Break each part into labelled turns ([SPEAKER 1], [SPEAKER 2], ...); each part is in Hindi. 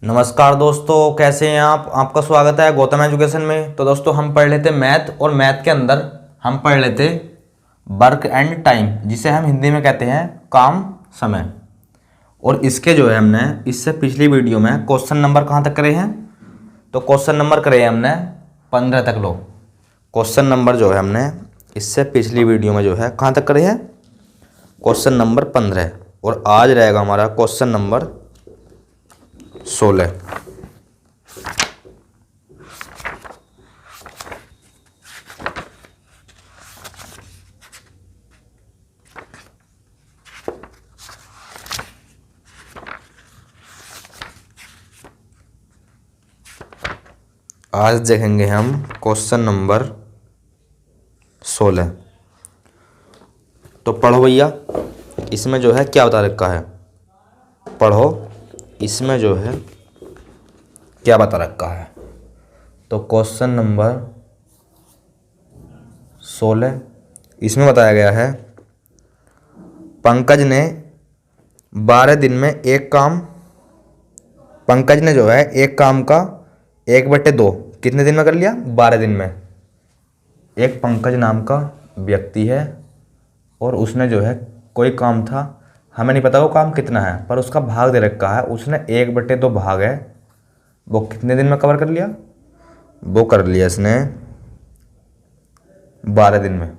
[SPEAKER 1] नमस्कार दोस्तों, कैसे हैं आप। आपका स्वागत है गौतम एजुकेशन में। तो दोस्तों हम पढ़ लेते मैथ, और मैथ के अंदर हम पढ़ लेते वर्क एंड टाइम, जिसे हम हिंदी में कहते हैं काम समय। और इसके जो है हमने इससे पिछली वीडियो में क्वेश्चन नंबर कहाँ तक करे हैं, तो क्वेश्चन नंबर करे हैं हमने 15 तक। लो, क्वेश्चन नंबर जो है हमने इससे पिछली वीडियो में जो है कहाँ तक करे हैं, क्वेश्चन नंबर 15। और आज रहेगा हमारा क्वेश्चन नंबर 16। आज देखेंगे हम क्वेश्चन नंबर 16। तो पढ़ो भैया, इसमें जो है क्या बता रखा है, पढ़ो इसमें जो है क्या बता रखा है। तो क्वेश्चन नंबर 16 इसमें बताया गया है, पंकज ने 12 दिन में एक काम, पंकज ने जो है एक काम का 1/2 कितने दिन में कर लिया, 12 दिन में। एक पंकज नाम का व्यक्ति है और उसने जो है कोई काम था, हमें नहीं पता वो काम कितना है, पर उसका भाग दे रखा है। उसने 1/2 भाग है, वो कितने दिन में कवर कर लिया, वो कर लिया इसने 12 दिन में।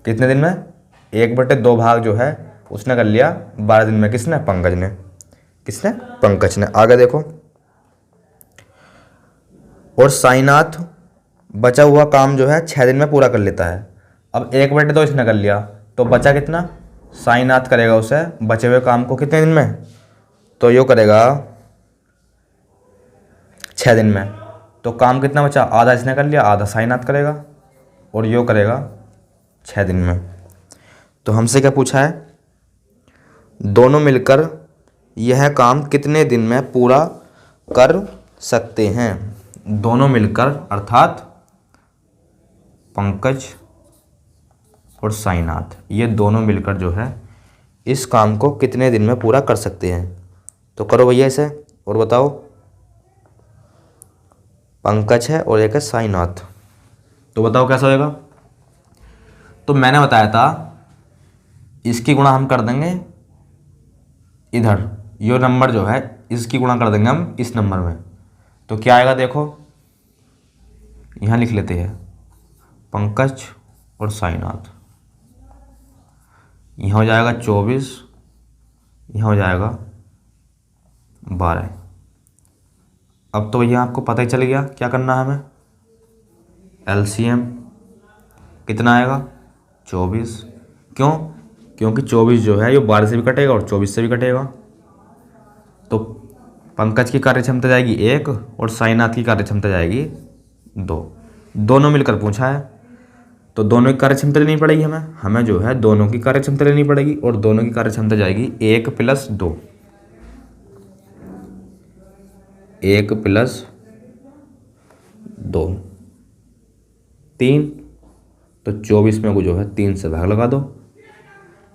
[SPEAKER 1] कितने दिन में, 1/2 भाग जो है उसने कर लिया 12 दिन में। किसने, पंकज ने। किसने, पंकज ने। आगे देखो, और साईनाथ बचा हुआ काम जो है 6 दिन में पूरा कर लेता है। अब 1/2 इसने कर लिया, तो बचा कितना, साईनाथ करेगा उसे बचे हुए काम को कितने दिन में, तो यो करेगा 6 दिन में। तो काम कितना बचा, आधा इसने कर लिया, आधा साईनाथ करेगा, और यो करेगा 6 दिन में। तो हमसे क्या पूछा है, दोनों मिलकर यह काम कितने दिन में पूरा कर सकते हैं। दोनों मिलकर अर्थात पंकज और साईनाथ, ये दोनों मिलकर जो है इस काम को कितने दिन में पूरा कर सकते हैं। तो करो भैया इसे और बताओ। पंकज है और एक है साईनाथ, तो बताओ कैसा होएगा। तो मैंने बताया था इसकी गुणा हम कर देंगे इधर, यो नंबर जो है इसकी गुणा कर देंगे हम इस नंबर में। तो क्या आएगा देखो, यहाँ लिख लेते हैं पंकज और साईनाथ। यहाँ हो जाएगा 24, यहाँ हो जाएगा 12। अब तो भैया आपको पता ही चल गया क्या करना है हमें। एलसीएम कितना आएगा, 24। क्यों, क्योंकि 24 जो है ये 12 से भी कटेगा और 24 से भी कटेगा। तो पंकज की कार्य क्षमता जाएगी 1 और साईनाथ की कार्य क्षमता जाएगी 2। दोनों मिलकर पूछा है, तो दोनों की कार्य क्षमता लेनी पड़ेगी हमें जो है दोनों की कार्य क्षमता लेनी पड़ेगी, और दोनों की कार्य क्षमता जाएगी 1 + 2, 1 + 2 3। तो 24 में को जो है 3 से भाग लगा दो,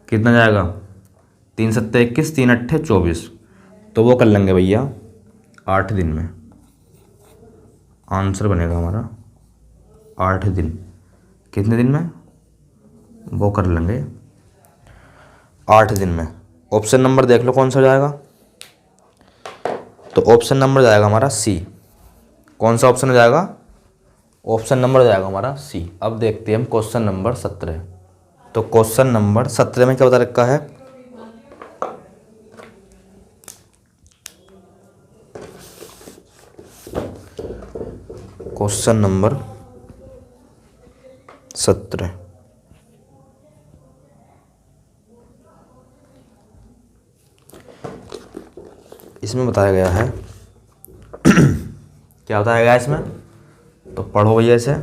[SPEAKER 1] कितना जाएगा, 3 × 7 = 21, 3 × 8 = 24। तो वो कर लेंगे भैया 8 दिन में। आंसर बनेगा हमारा 8 दिन। कितने दिन में, वो कर लेंगे 8 दिन में। ऑप्शन नंबर देख लो कौन सा हो जाएगा, तो ऑप्शन नंबर जाएगा हमारा सी। कौन सा ऑप्शन हो जाएगा, ऑप्शन नंबर जाएगा हमारा सी। अब देखते हैं हम क्वेश्चन नंबर 17। तो क्वेश्चन नंबर 17 में क्या बता रखा है, क्वेश्चन नंबर 17 इसमें बताया गया है क्या बताया गया है इसमें, तो पढ़ो भैया इसे।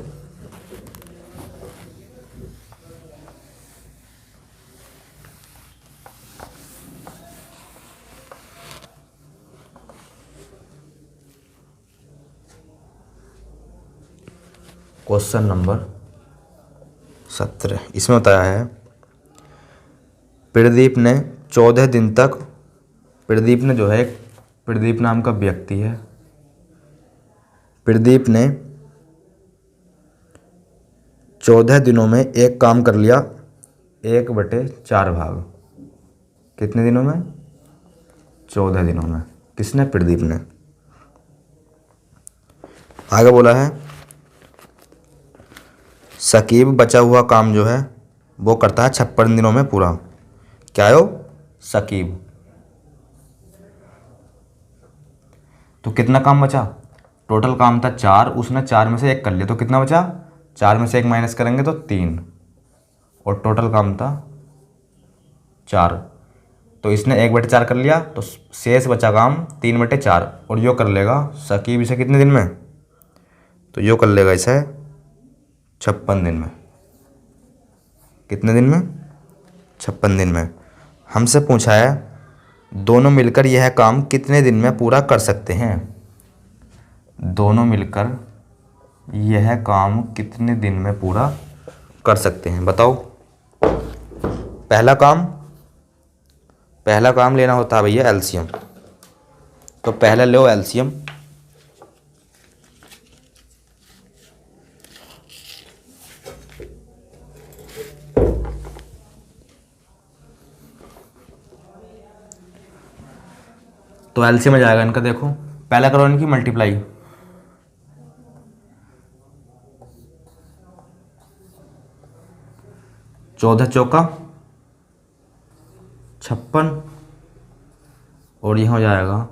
[SPEAKER 1] क्वेश्चन नंबर 17 इसमें बताया है, प्रदीप ने 14 दिन तक, प्रदीप ने जो है प्रदीप नाम का व्यक्ति है, प्रदीप ने 14 दिनों में एक काम कर लिया 1/4 भाग। कितने दिनों में? 14 दिनों में। किसने? प्रदीप ने। आगे बोला है शकीब बचा हुआ काम जो है वो करता है 56 दिनों में पूरा। क्या है वो? शकीब। तो कितना काम बचा? टोटल काम था 4, उसने 4 में से 1 कर लिया, तो कितना बचा? 4 में से 1 माइनस करेंगे तो 3, और टोटल काम था 4। तो इसने 1/4 कर लिया, तो शेष बचा काम 3/4, और यो कर लेगा शकीब इसे कितने दिन में? तो यो कर लेगा इसे 56 दिन में। कितने दिन में? 56 दिन में। हमसे पूछा है दोनों मिलकर यह काम कितने दिन में पूरा कर सकते हैं। दोनों मिलकर यह काम कितने दिन में पूरा कर सकते हैं, बताओ। पहला काम लेना होता है भैया एलसीएम। तो पहले लो एलसीएम। तो एलसीएम में जाएगा इनका, देखो पहला करो इनकी मल्टीप्लाई। चौदह चौका 56, और यहाँ हो जाएगा,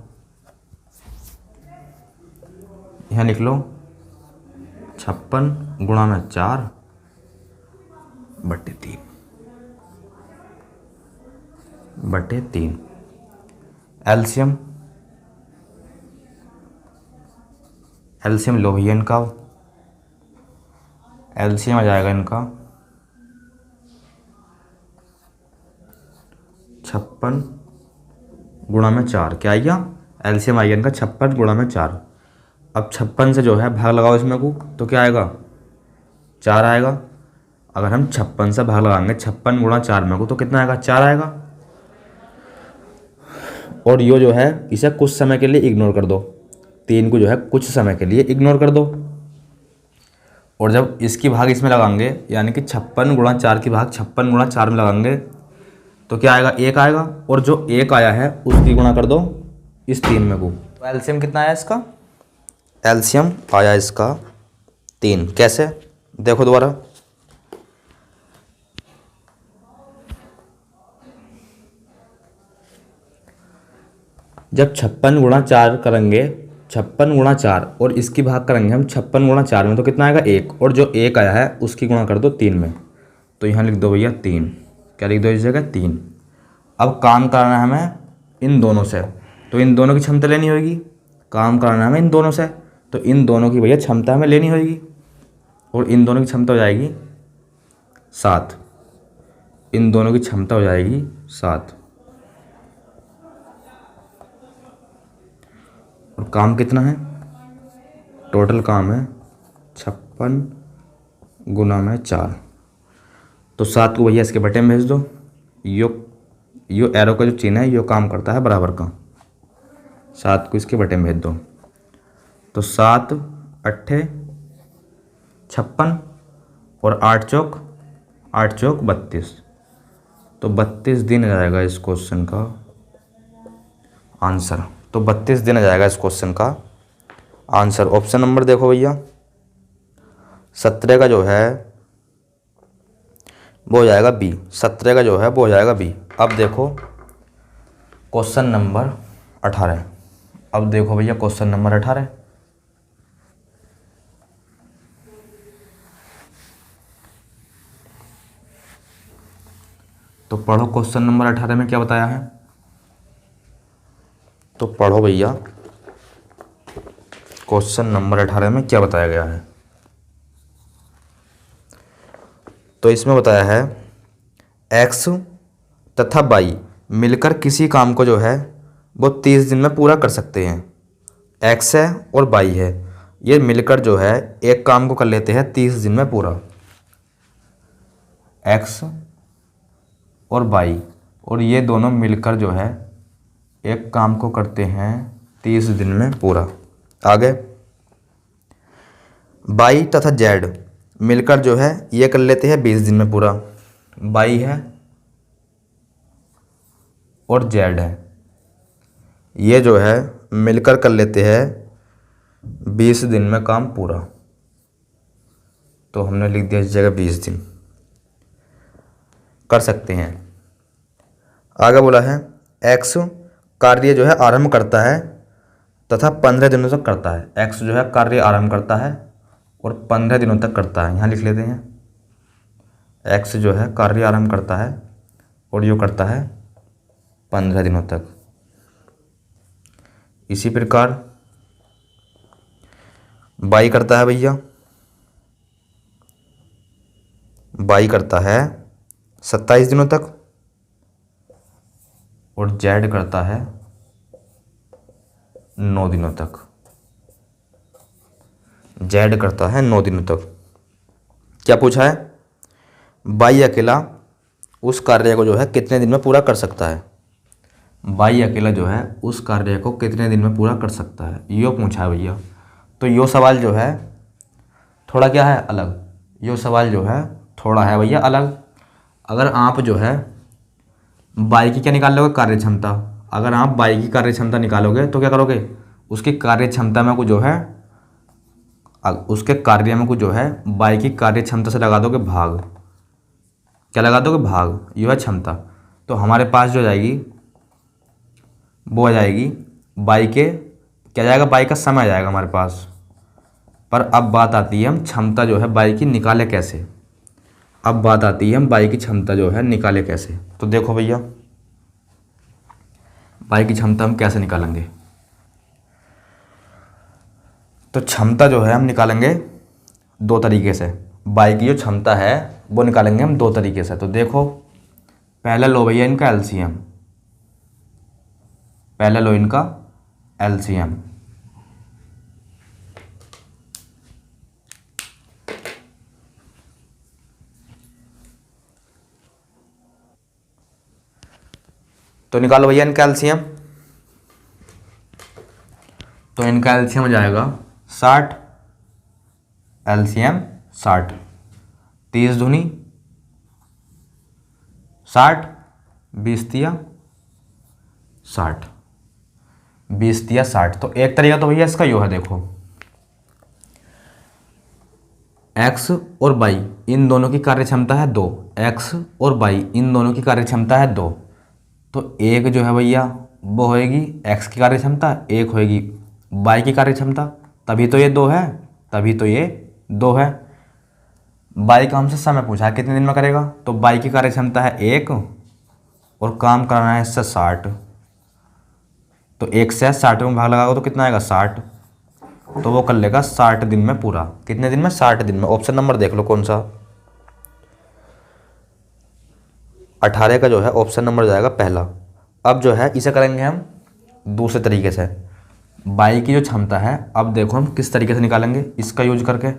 [SPEAKER 1] यहाँ लिख लो 56 गुणा में 4/3 एलसीएम लो भैया इनका। एलसीएम आ जाएगा इनका 56 गुणा में 4। क्या आएगा? एलसीएम आएगा इनका 56 गुणा में 4। अब 56 से जो है भाग लगाओ इसमें को, तो क्या आएगा? 4 आएगा। अगर हम 56 से भाग लगाएंगे 56 गुणा 4 में को, तो कितना आएगा? 4 आएगा। और यो जो है इसे कुछ समय के लिए इग्नोर कर दो, 3 को जो है कुछ समय के लिए इग्नोर कर दो। और जब इसकी भाग इसमें लगाएंगे, यानी कि 56 गुणा 4 की भाग 56 गुणा 4 में लगाएंगे, तो क्या आएगा? 1 आएगा। और जो 1 आया है उसकी गुणा कर दो इस 3 में को। तो एलसीएम कितना आया इसका? एलसीएम आया इसका 3। कैसे? देखो दोबारा। जब 56 गुणा 4 करेंगे, 56 गुणा 4 और इसकी भाग करेंगे हम 56 गुणा 4 में, तो कितना आएगा? 1। और जो 1 आया है उसकी गुणा कर दो 3 में। तो यहाँ लिख दो भैया 3। क्या लिख दो इस जगह? 3। अब काम करना है हमें इन दोनों से, तो इन दोनों की क्षमता लेनी होगी। काम करना है हमें इन दोनों से, तो इन दोनों की भैया क्षमता हमें लेनी होगी, और इन दोनों की क्षमता हो जाएगी 7। इन दोनों की क्षमता हो जाएगी 7। और काम कितना है? टोटल काम है 56 गुणा में 4। तो 7 को भैया इसके बटे में भेज दो। यो एरो का जो चिन्ह है यो काम करता है बराबर का। 7 को इसके बटे में भेज दो, तो 7 अट्ठे 56 और 8 चौक 32। तो 32 दिन आ जाएगा इस क्वेश्चन का आंसर। तो 32 दिन आ जाएगा इस क्वेश्चन का आंसर। ऑप्शन नंबर देखो भैया 17 का जो है वो हो जाएगा बी। 17 का जो है वो हो जाएगा बी। अब देखो क्वेश्चन नंबर 18। अब देखो भैया क्वेश्चन नंबर 18। तो पढ़ो क्वेश्चन नंबर 18 में क्या बताया है। तो पढ़ो भैया क्वेश्चन नंबर 18 में क्या बताया गया है। तो इसमें बताया है एक्स तथा वाई मिलकर किसी काम को जो है वो 30 दिन में पूरा कर सकते हैं। एक्स है और वाई है, ये मिलकर जो है एक काम को कर लेते हैं 30 दिन में पूरा। एक्स और वाई और ये दोनों मिलकर जो है एक काम को करते हैं 30 दिन में पूरा। आगे बाई तथा जेड मिलकर जो है ये कर लेते हैं 20 दिन में पूरा। बाई है और जेड है, ये जो है मिलकर कर लेते हैं 20 दिन में काम पूरा। तो हमने लिख दिया इस जगह 20 दिन कर सकते हैं। आगे बोला है एक्स कार्य जो है आरंभ करता है तथा 15 दिनों तक करता है। एक्स जो है कार्य आरंभ करता है और 15 दिनों तक करता है। यहाँ लिख लेते हैं एक्स जो है कार्य आरंभ करता है और यो करता है 15 दिनों तक। इसी प्रकार बाई करता है भैया, बाई करता है 27 दिनों तक और जेड करता है 9 दिनों तक। जेड करता है 9 दिनों तक। क्या पूछा है? बाई अकेला उस कार्य को जो है कितने दिन में पूरा कर सकता है। बाई अकेला जो है उस कार्य को कितने दिन में पूरा कर सकता है, यो पूछा है भैया। तो यो सवाल जो है थोड़ा क्या है अलग, यो सवाल जो है थोड़ा है भैया अलग। अगर आप जो है बाई की क्या निकाल लोगे, कार्य क्षमता। अगर आप बाई की कार्य क्षमता निकालोगे तो क्या करोगे, उसकी कार्य क्षमता में को जो है उसके कार्य में को जो है बाई की कार्य क्षमता से लगा दोगे भाग। क्या लगा दोगे, भाग। यह है क्षमता। तो हमारे पास जो जाएगी वो आ जाएगी बाई के क्या जाएगा, बाई का समय आ जाएगा हमारे पास। पर अब बात आती है हम क्षमता जो है बाई की निकाले कैसे। अब बात आती है हम बाई की क्षमता जो है निकाले कैसे। तो देखो भैया बाई की क्षमता हम कैसे निकालेंगे। तो क्षमता जो है हम निकालेंगे 2 तरीके से। बाई की जो क्षमता है वो निकालेंगे हम 2 तरीके से। तो देखो पहले लो भैया इनका एलसीएम, पहले लो इनका एलसीएम। तो निकालो भैया इनका एलसीएम। तो इनका एलसीएम हो जाएगा 60, एलसीएम 60, 30 दूनी 60, 20 तिया 60, 20 तिया 60। तो एक तरीका तो भैया इसका यो है, देखो एक्स और बाई इन दोनों की कार्य क्षमता है 2, एक्स और बाई इन दोनों की कार्य क्षमता है 2। तो एक जो है भैया वो होएगी एक्स की कार्य क्षमता, एक होएगी बाई की कार्य क्षमता। तभी तो ये 2 है, तभी तो ये 2 है। बाई का हमसे समय पूछा है कितने दिन में करेगा। तो बाई की कार्य क्षमता है 1 और काम करना है इससे 60। तो 1 से 60 में भाग लगाओ तो कितना आएगा 60। तो वो कर लेगा 60 दिन में पूरा। कितने दिन में, 60 दिन में। ऑप्शन नंबर देख लो कौन सा, 18 का जो है ऑप्शन नंबर जाएगा पहला। अब जो है इसे करेंगे हम दूसरे तरीके से। बाई की जो क्षमता है अब देखो हम किस तरीके से निकालेंगे इसका यूज करके।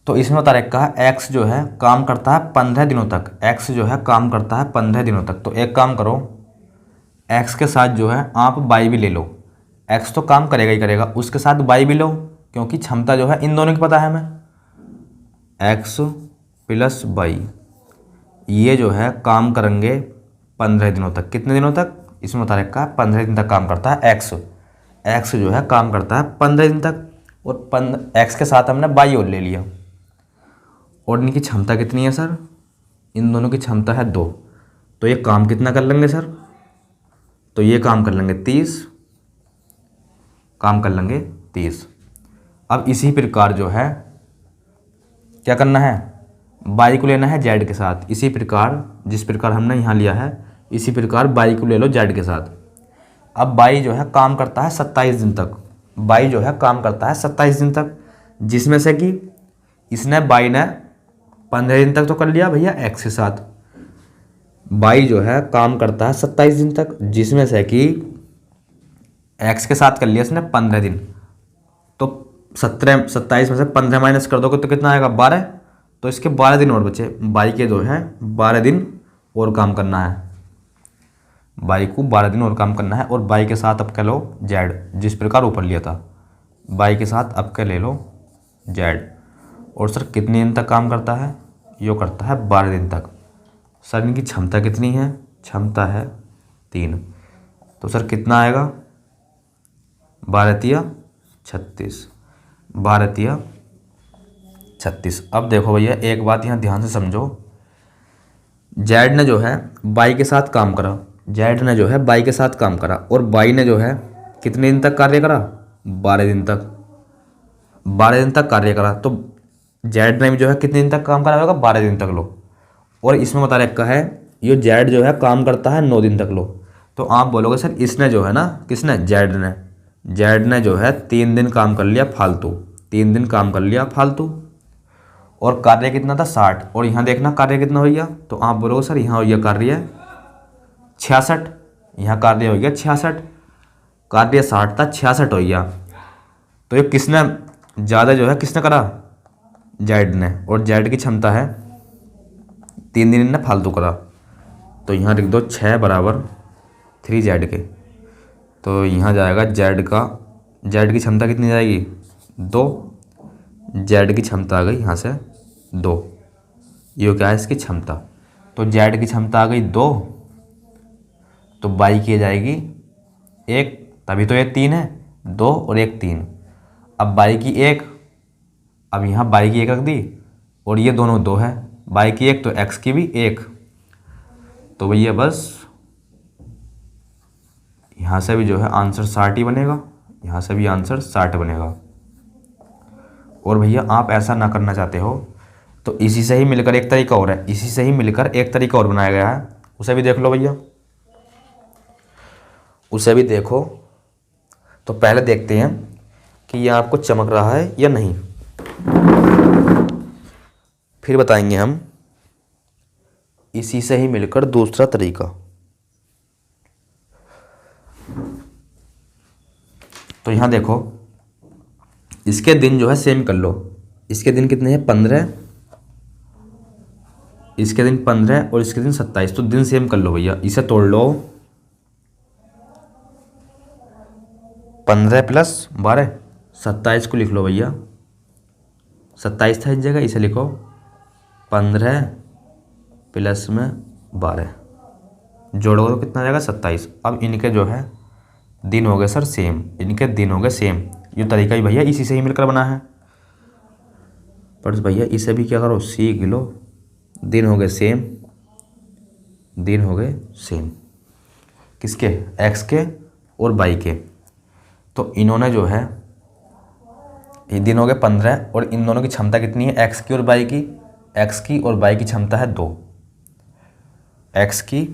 [SPEAKER 1] तो इसमें बता रखा है एक्स जो है काम करता है 15 दिनों तक। एक्स जो है काम करता है 15 दिनों तक। तो एक काम करो, एक्स के साथ जो है आप बाई भी ले लो। एक्स तो काम करेगा ही करेगा, उसके साथ बाई भी लो, क्योंकि क्षमता जो है इन दोनों की पता है हमें। एक्स प्लस बाई ये जो है काम करेंगे 15 दिनों तक। कितने दिनों तक, इसमें बता रखा है 15 दिन तक काम करता है एक्स। एक्स जो है काम करता है 15 दिन तक और एक्स के साथ हमने बाई और ले लिया। और इनकी क्षमता कितनी है सर, इन दोनों की क्षमता है 2। तो ये काम कितना कर लेंगे सर, तो ये काम कर लेंगे 30, काम कर लेंगे 30। अब इसी प्रकार जो है क्या करना है, बाई को लेना है जेड के साथ। इसी प्रकार जिस प्रकार हमने यहाँ लिया है इसी प्रकार बाई को ले लो जेड के साथ। अब बाई जो है काम करता है 27 दिन तक। बाई जो है काम करता है 27 दिन तक, जिसमें से कि इसने बाई ने 15 दिन तक तो कर लिया भैया एक्स के साथ। बाई जो है काम करता है 27 दिन तक, जिसमें से कि एक्स के साथ कर लिया इसने 15 दिन। तो 27 में से 15 माइनस कर दोगे तो कितना आएगा 12। तो इसके 12 दिन और बचे। बाई के जो है 12 दिन और काम करना है, बाई को 12 दिन और काम करना है। और बाई के साथ अब क्या लो जेड, जिस प्रकार ऊपर लिया था, बाई के साथ अब क्या ले लो जेड। और सर कितने दिन तक काम करता है, यो करता है 12 दिन तक। सर इनकी क्षमता कितनी है, क्षमता है 3। तो सर कितना आएगा, 12 तिया 36, 12 तिया 36। अब देखो भैया एक बात यहाँ ध्यान से समझो, जेड ने जो है बाई के साथ काम करा, जेड ने जो है बाई के साथ काम करा, और बाई ने जो है कितने दिन तक कार्य करा, 12 दिन तक, 12 दिन तक कार्य करा। तो जेड ने भी जो है कितने दिन तक काम करा होगा, 12 दिन तक लो। और इसमें बता रखा है ये जेड जो है काम करता है 9 दिन तक लो। तो आप बोलोगे सर इसने जो है ना, किसने, जेड ने जो है 3 दिन काम कर लिया फालतू, 3 दिन काम कर लिया फालतू, और कार्य कितना था 60। और यहाँ देखना कार्य कितना हो गया, तो आप बोलोगे सर यहाँ हो गया कार्य 66, यहाँ कार्य हो गया 66, कार्य 60 था 66 हो गया। तो ये किसने ज़्यादा जो है किसने करा, जेड ने, और जेड की क्षमता है 3 दिन ने फालतू करा। तो यहाँ लिख दो 6 बराबर 3 जेड के। तो यहाँ जाएगा जेड की क्षमता कितनी जाएगी, 2, जेड की क्षमता आ गई यहाँ से 2, ये क्या है इसकी क्षमता। तो जेड की क्षमता आ गई 2, तो बाई की जाएगी 1, तभी तो ये 3 है, 2 और 1 3। अब बाई की 1, अब यहाँ बाई की 1 रख दी, और ये दोनों 2 है, बाई की 1 तो एक्स की भी 1। तो भैया बस यहाँ से भी जो है आंसर 60 ही बनेगा, यहाँ से भी आंसर 60 बनेगा। और भैया आप ऐसा ना करना चाहते हो तो इसी से ही मिलकर एक तरीका और है, इसी से ही मिलकर एक तरीका और बनाया गया है, उसे भी देख लो भैया, उसे भी देखो। तो पहले देखते हैं कि यह आपको चमक रहा है या नहीं, फिर बताएंगे हम इसी से ही मिलकर दूसरा तरीका। तो यहां देखो इसके दिन जो है सेम कर लो, इसके दिन कितने हैं 15, इसके दिन 15 और इसके दिन 27, तो दिन सेम कर लो भैया, इसे तोड़ लो, 15 + 12, 27 को लिख लो भैया, 27 था इस जगह, इसे लिखो 15 + 12, जोड़ोगे तो कितना आ जाएगा 27। अब इनके जो है दिन हो गए सर सेम, इनके दिन हो गए सेम, ये तरीका ही भैया इसी से ही मिलकर बना है। पर भैया इसे भी क्या करो सीख लो, दिन हो गए सेम, दिन हो गए सेम, किसके, एक्स के और बाई के। तो इन्होंने जो है ये दिन हो गए 15, और इन दोनों की क्षमता कितनी है, एक्स की और बाई की, एक्स की और बाई की क्षमता है 2, एक्स की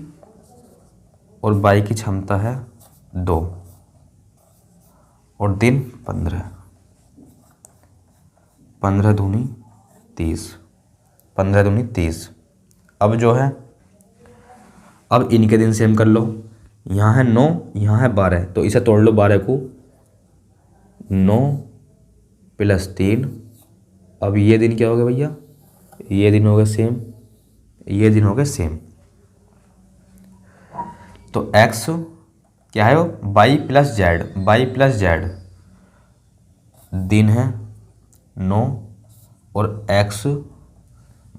[SPEAKER 1] और बाई की क्षमता है 2, और दिन 15, 15 दूनी 30, 15 दूनी 30। अब जो है अब इनके दिन सेम कर लो, यहाँ है 9, यहाँ है 12, तो इसे तोड़ लो 12 को, 9 + 3। अब ये दिन क्या हो गया भैया, ये दिन हो गए सेम, ये दिन हो गए सेम। तो x क्या है वो, बाई + जेड, बाई + जेड दिन है 9, और x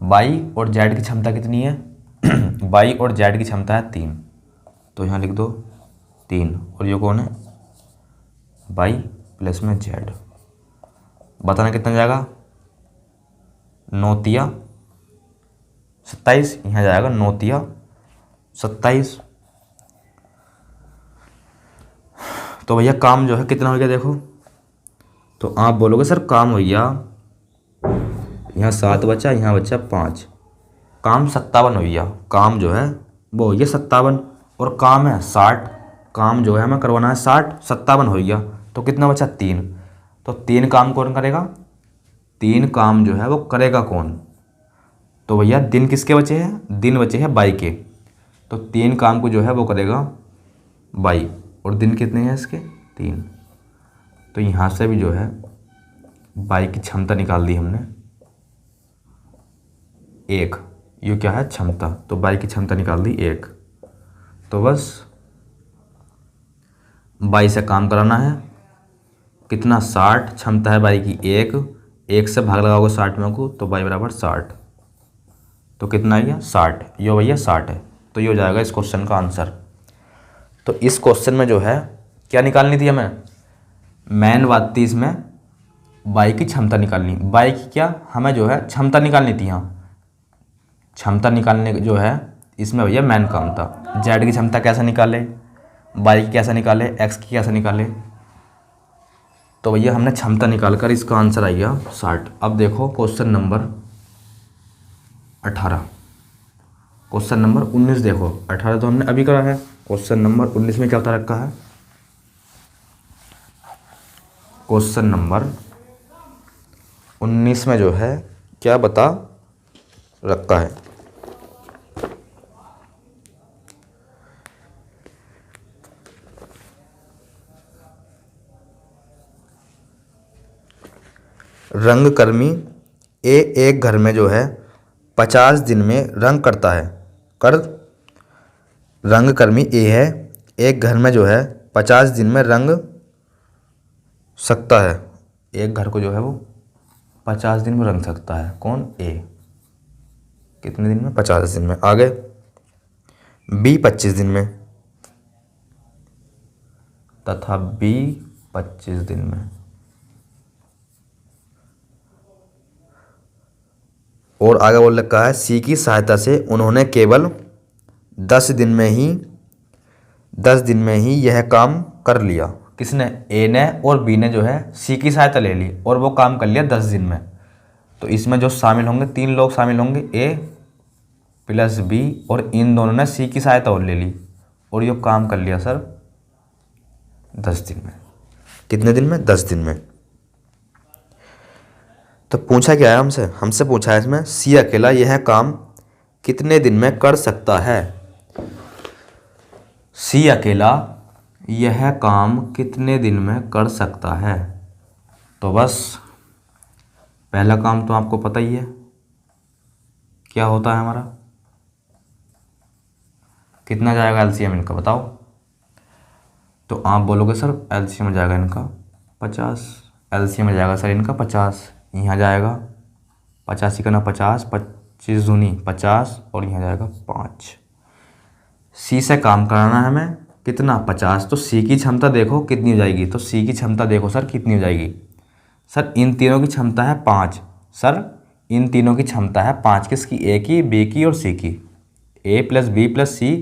[SPEAKER 1] बाई और जेड की क्षमता कितनी है बाई और जेड की क्षमता है 3, तो यहाँ लिख दो 3, और ये कौन है, बाई + में जेड। बताना कितना जाएगा, 9 तिया 27, यहाँ जाएगा 9 तिया 27। तो भैया काम जो है कितना हो गया देखो, तो आप बोलोगे सर काम हो गया, यहाँ 7 बचा, यहाँ बचा 5, काम 57 हो गया, काम जो है वो हो गया 57, और काम है 60, काम जो है हमें करवाना है 60, 57 हो गया, तो कितना बचा 3। तो 3 काम कौन करेगा, 3 काम जो है वो करेगा कौन, तो भैया दिन किसके बचे हैं, दिन बचे हैं बाई के, तो 3 काम को जो है वो करेगा बाई, और दिन कितने हैं इसके 3। तो यहाँ से भी जो है बाई की क्षमता निकाल दी हमने 1, ये क्या है क्षमता, तो बाई की क्षमता निकाल दी 1। तो बस बाई से काम कराना है, कितना 60, क्षमता है बाई की 1 से भाग लगाओगे 60 में को तो बाई बराबर 60, तो कितना आ गया 60, यो भैया 60 है। तो ये हो जाएगा इस क्वेश्चन का आंसर। तो इस क्वेश्चन में जो है क्या निकालनी थी हमें, मेन बात थी इसमें बाई की क्षमता निकालनी, बाई की क्या हमें जो है क्षमता निकालनी थी। यहाँ क्षमता निकालने जो है इसमें भैया मेन काम था। जेड की क्षमता कैसे निकाले, बाई की कैसे निकाले, एक्स की कैसे निकाले, तो भैया हमने क्षमता निकाल कर इसका आंसर आ गया 60। अब देखो क्वेश्चन नंबर 18, क्वेश्चन नंबर 19 देखो, 18 तो हमने अभी करा है, क्वेश्चन नंबर 19 में क्या बता रखा है। क्वेश्चन नंबर 19 में जो है क्या बता रखा है, रंगकर्मी ए एक घर में जो है 50 दिन में रंग करता है, रंगकर्मी ए है, एक घर में जो है 50 दिन में रंग सकता है, एक घर को जो है वो 50 दिन में रंग सकता है, कौन ए, कितने दिन में 50 दिन में। आगे बी 25 दिन में तथा बी 25 दिन में, और आगे बोल रखा है सी की सहायता से उन्होंने केवल 10 दिन में ही यह काम कर लिया। किसने, ए ने और बी ने जो है सी की सहायता ले ली और वो काम कर लिया 10 दिन में। तो इसमें जो शामिल होंगे 3 लोग शामिल होंगे, ए प्लस बी, और इन दोनों ने सी की सहायता और ले ली और ये काम कर लिया सर 10 दिन में। कितने दिन में, 10 दिन में। तो पूछा क्या है हमसे पूछा है इसमें सी अकेला यह काम कितने दिन में कर सकता है, सी अकेला यह काम कितने दिन में कर सकता है। तो बस पहला काम तो आपको पता ही है क्या होता है हमारा, कितना जाएगा एलसीएम इनका बताओ। तो आप बोलोगे सर एलसीएम में जाएगा इनका 50, एलसीएम में जाएगा सर इनका 50, यहाँ जाएगा 85 का ना 50, 25 दूनी 50 और यहाँ जाएगा 5। सी से काम कराना है हमें कितना 50, तो सी की क्षमता देखो कितनी हो जाएगी, तो सी की क्षमता देखो सर कितनी हो जाएगी। सर इन तीनों की क्षमता है 5, सर इन तीनों की क्षमता है 5, किसकी, ए की, बी की और सी की, ए प्लस बी प्लस सी,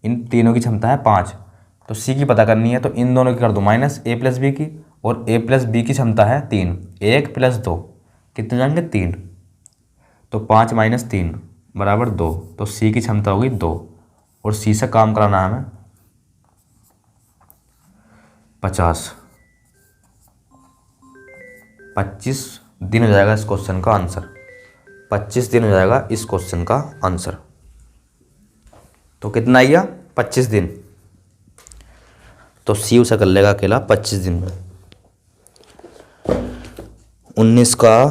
[SPEAKER 1] इन तीनों की क्षमता है 5। तो सी की पता करनी है तो इन दोनों की कर दो माइनस, ए प्लस बी की, और ए प्लस बी की क्षमता है 3, 1 प्लस 2 कितने जाएंगे 3, तो 5 माइनस 3 बराबर 2, तो सी की क्षमता होगी 2, और सी से काम कराना है हमें 50, 25 दिन हो जाएगा इस क्वेश्चन का आंसर, 25 दिन हो जाएगा इस क्वेश्चन का आंसर। तो कितना आ गया 25 दिन, तो सी उसे कर लेगा अकेला 25 दिन में। 19 का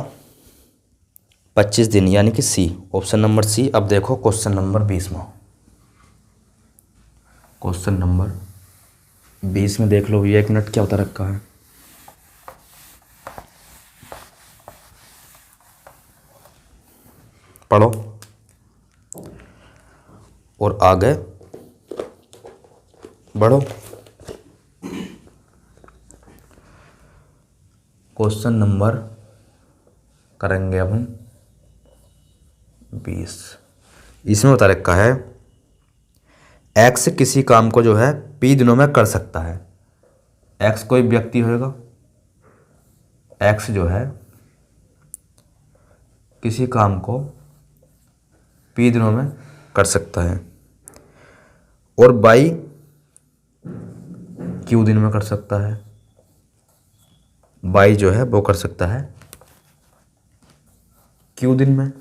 [SPEAKER 1] 25 दिन यानी कि सी, ऑप्शन नंबर सी। अब देखो क्वेश्चन नंबर 20 में, क्वेश्चन नंबर 20 में देख लो भैया, 1 मिनट क्या बता रखा है। पढ़ो और आगे बढ़ो। क्वेश्चन नंबर करेंगे अपन 20, इसमें बता रखा है एक्स किसी काम को जो है पी दिनों में कर सकता है। एक्स कोई व्यक्ति होगा, एक्स जो है किसी काम को पी दिनों में कर सकता है, और बाई क्यू दिन में कर सकता है, बाई जो है वो कर सकता है क्यू दिन में।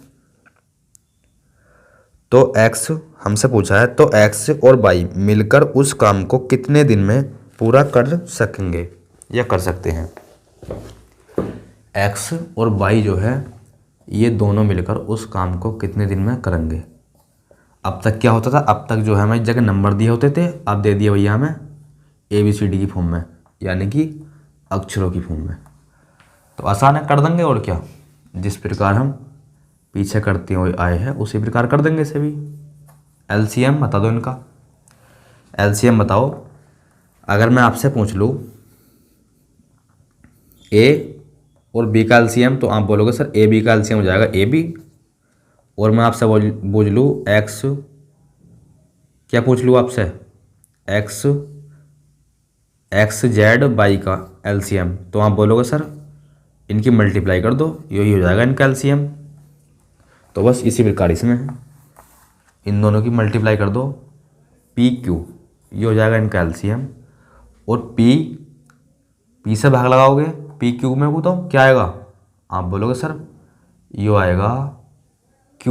[SPEAKER 1] तो एक्स हमसे पूछा है, तो एक्स और बाई मिलकर उस काम को कितने दिन में पूरा कर सकेंगे या कर सकते हैं। एक्स और बाई जो है ये दोनों मिलकर उस काम को कितने दिन में करेंगे। अब तक क्या होता था, अब तक जो है हमें जगह नंबर दिए होते थे, अब दे दिया भैया हमें ABCD की फॉर्म में, यानी कि अक्षरों की फॉर्म में। तो आसान है, कर देंगे और क्या। जिस प्रकार हम पीछे करते हुए आए हैं उसी प्रकार कर देंगे इसे भी। LCM बता दो इनका। LCM बताओ। अगर मैं आपसे पूछ लूँ A और B का LCM, तो आप बोलोगे सर AB का LCM हो जाएगा AB। और मैं आपसे पूछ लूँ X, क्या पूछ लूँ आपसे, XZ/Y का LCM, तो आप बोलोगे सर इनकी मल्टीप्लाई कर दो, यही हो जाएगा इनका LCM। तो बस इसी प्रकार इसमें है, इन दोनों की मल्टीप्लाई कर दो, PQ, ये हो जाएगा इनका LCM। और P से भाग लगाओगे PQ में को, तो क्या आएगा, आप बोलोगे सर यो आएगा Q,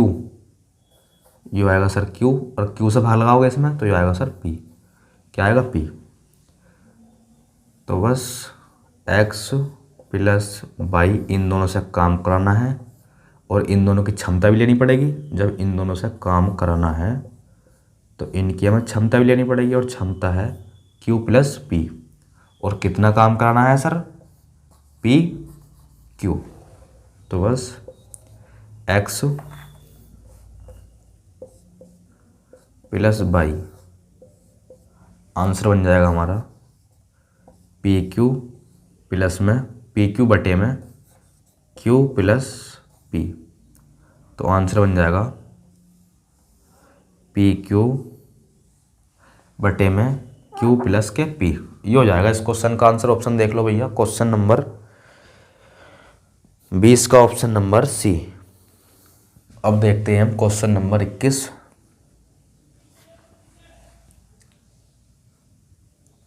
[SPEAKER 1] यो आएगा सर Q, और Q से भाग लगाओगे इसमें तो यो आएगा सर P, क्या आएगा P। तो बस X + Y इन दोनों से काम कराना है और इन दोनों की क्षमता भी लेनी पड़ेगी। जब इन दोनों से काम कराना है तो इनकी हमें क्षमता भी लेनी पड़ेगी, और क्षमता है Q + P। और कितना काम कराना है सर, PQ। तो बस X + Y आंसर बन जाएगा हमारा PQ प्लस में PQ बटे में Q + P। तो आंसर बन जाएगा PQ बटे में Q + के P। ये हो जाएगा इस क्वेश्चन का आंसर। ऑप्शन देख लो भैया, क्वेश्चन नंबर 20 का ऑप्शन नंबर C। अब देखते हैं हम क्वेश्चन नंबर 21।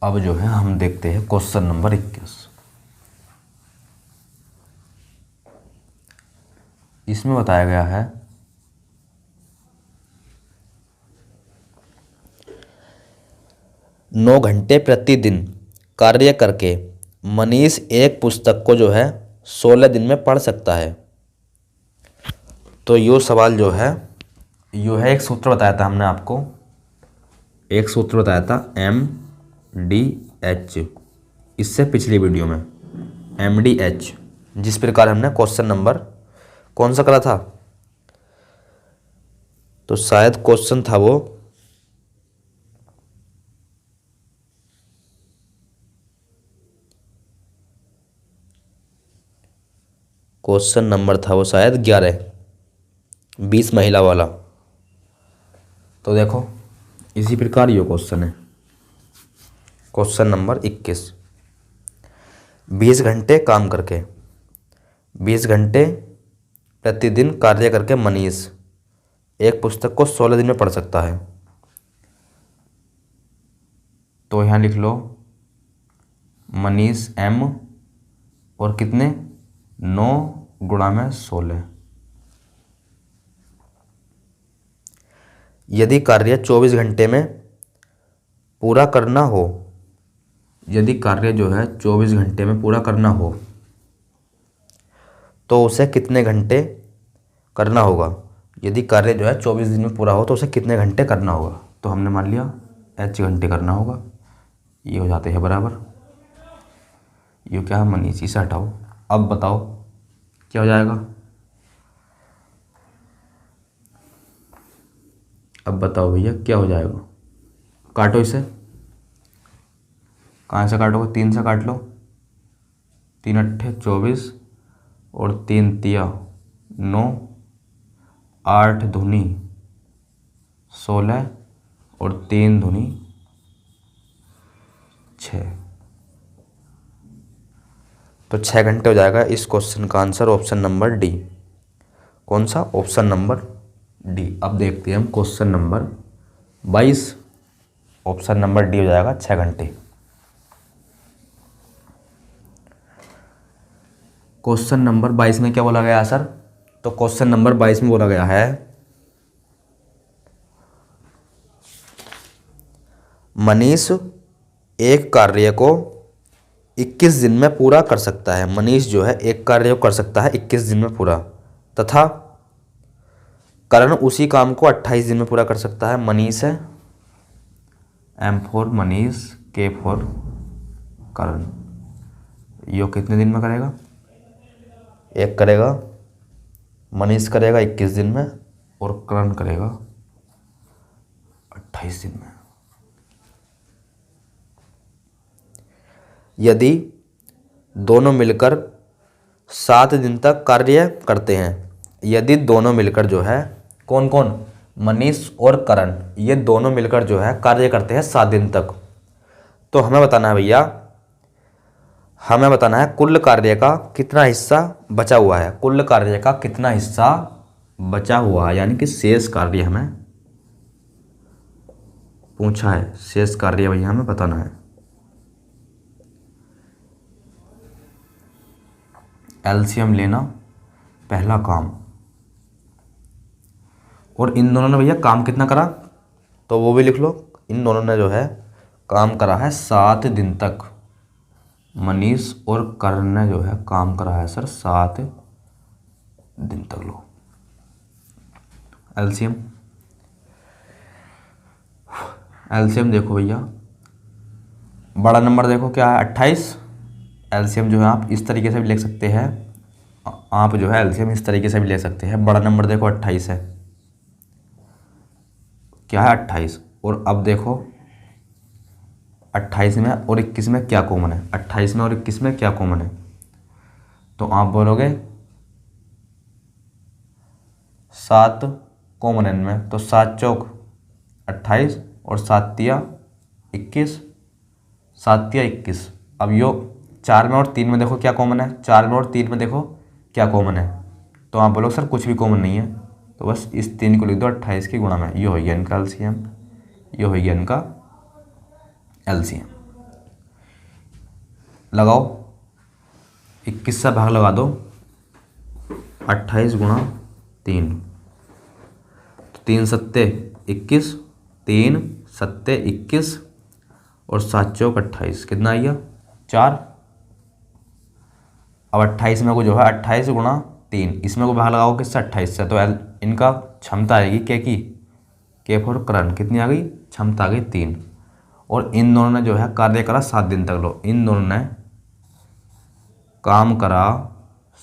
[SPEAKER 1] अब जो है हम देखते हैं क्वेश्चन नंबर 21। इसमें बताया गया है 9 घंटे प्रतिदिन कार्य करके मनीष एक पुस्तक को जो है 16 दिन में पढ़ सकता है। तो यो सवाल जो है, यो है एक सूत्र बताया था हमने आपको, एक सूत्र बताया था MDH, इससे पिछली वीडियो में MDH। जिस प्रकार हमने क्वेश्चन नंबर कौन सा करा था, तो शायद क्वेश्चन था वो क्वेश्चन नंबर था वो शायद 11, 20 महिला वाला। तो देखो इसी प्रकार ये क्वेश्चन है, क्वेश्चन नंबर 21। 20 घंटे काम करके, 20 घंटे प्रतिदिन कार्य करके मनीष एक पुस्तक को 16 दिन में पढ़ सकता है। तो यहाँ लिख लो मनीष M और कितने 9 × 16। यदि कार्य 24 घंटे में पूरा करना हो, यदि कार्य जो है 24 घंटे में पूरा करना हो तो उसे कितने घंटे करना होगा। यदि कार्य जो है 24 दिन में पूरा हो तो उसे कितने घंटे करना होगा। तो हमने मान लिया H घंटे करना होगा, ये हो जाते हैं बराबर, ये क्या है मनीष, इसे हटाओ। अब बताओ क्या हो जाएगा, अब बताओ भैया क्या हो जाएगा। काटो इसे, कहाँ से काटोगे, 3 से काट लो, 3 अट्ठे 24 और 3 तिया 9, 8 दूनी 16 और 3 दूनी 6। तो 6 घंटे हो जाएगा इस क्वेश्चन का आंसर ऑप्शन नंबर डी। कौन सा, ऑप्शन नंबर डी। अब देखते हैं हम question number 22। Option number D हो जाएगा 6 घंटे। क्वेश्चन नंबर 22 में क्या बोला गया सर, तो क्वेश्चन नंबर 22 में बोला गया है मनीष एक कार्य को 21 दिन में पूरा कर सकता है। मनीष जो है एक कार्य को कर सकता है 21 दिन में पूरा, तथा करण उसी काम को 28 दिन में पूरा कर सकता है। मनीष है, M for Manish, K for Karan. यो कितने दिन में करेगा? एक करेगा, मनीष करेगा 21 दिन में और करण करेगा 28 दिन में। यदि दोनों मिलकर 7 दिन तक कार्य करते हैं, यदि दोनों मिलकर जो है, कौन कौन? मनीष और करण, ये दोनों मिलकर जो है कार्य करते हैं 7 दिन तक, तो हमें बताना है भैया, हमें बताना है कुल कार्य का कितना हिस्सा बचा हुआ है। कुल कार्य का कितना हिस्सा बचा हुआ है, यानी कि शेष कार्य हमें पूछा है। शेष कार्य भैया हमें बताना है। एलसीएम लेना पहला काम, और इन दोनों ने भैया काम कितना करा तो वो भी लिख लो। इन दोनों ने जो है काम करा है 7 दिन तक। मनीष और करण ने जो है काम करा है सर 7 दिन तक। लो एलसीएम, एलसीएम देखो भैया, बड़ा नंबर देखो क्या है 28। एलसीएम जो है आप इस तरीके से भी लिख सकते हैं, आप जो है एलसीएम इस तरीके से भी ले सकते हैं। बड़ा नंबर देखो 28 है, क्या है 28। और अब देखो 28 में और 21 में क्या कॉमन है? 28 में और 21 में क्या कॉमन है? तो आप बोलोगे 7 कॉमन है इनमें, तो 7 चौक 28 और 7 तिया 21, 7 तिया 21। अब यो 4 में और 3 में देखो क्या कॉमन है? 4 में और 3 में देखो क्या कॉमन है? तो आप बोलोगे सर कुछ भी कॉमन नहीं है, तो बस इस 3 को लिख दो 28 की गुणा में। ये हो गया इनका एलसीएम, ये हो गया इनका एलसीएम। लगाओ, 21 से भाग लगा दो, 28 गुणा 3, तो 3 सत्ते 21, 3 सत्ते 21 और 7 चौक 28, कितना आइया 4। अब 28 में को जो है 28 गुणा 3, इसमें को भाग लगाओ किससे? 28 से, तो इनका क्षमता आएगी के की, के फॉर करण, कितनी आ गई? क्षमता आ गई 3। और इन दोनों ने जो है कार्य करा 7 दिन तक। लो, इन दोनों ने काम करा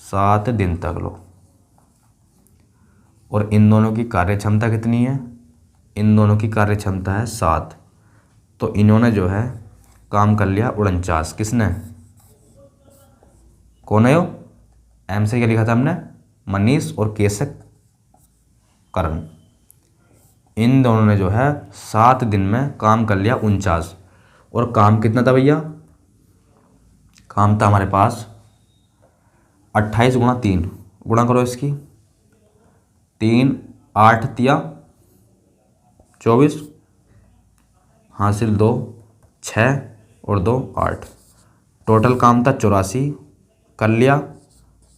[SPEAKER 1] 7 दिन तक। लो, और इन दोनों की कार्य क्षमता कितनी है? इन दोनों की कार्य क्षमता है 7, तो इन्होंने जो है काम कर लिया 49। किसने? कौन है यो? एम से क्या लिखा था हमने? मनीष और के से करण। इन दोनों ने जो है 7 दिन में काम कर लिया 49। और काम कितना था भैया? काम था हमारे पास 28 गुणा 3, गुणा करो इसकी, 3 8 तिया 24, हासिल 2 6 और 2 8, टोटल काम था 84, कर लिया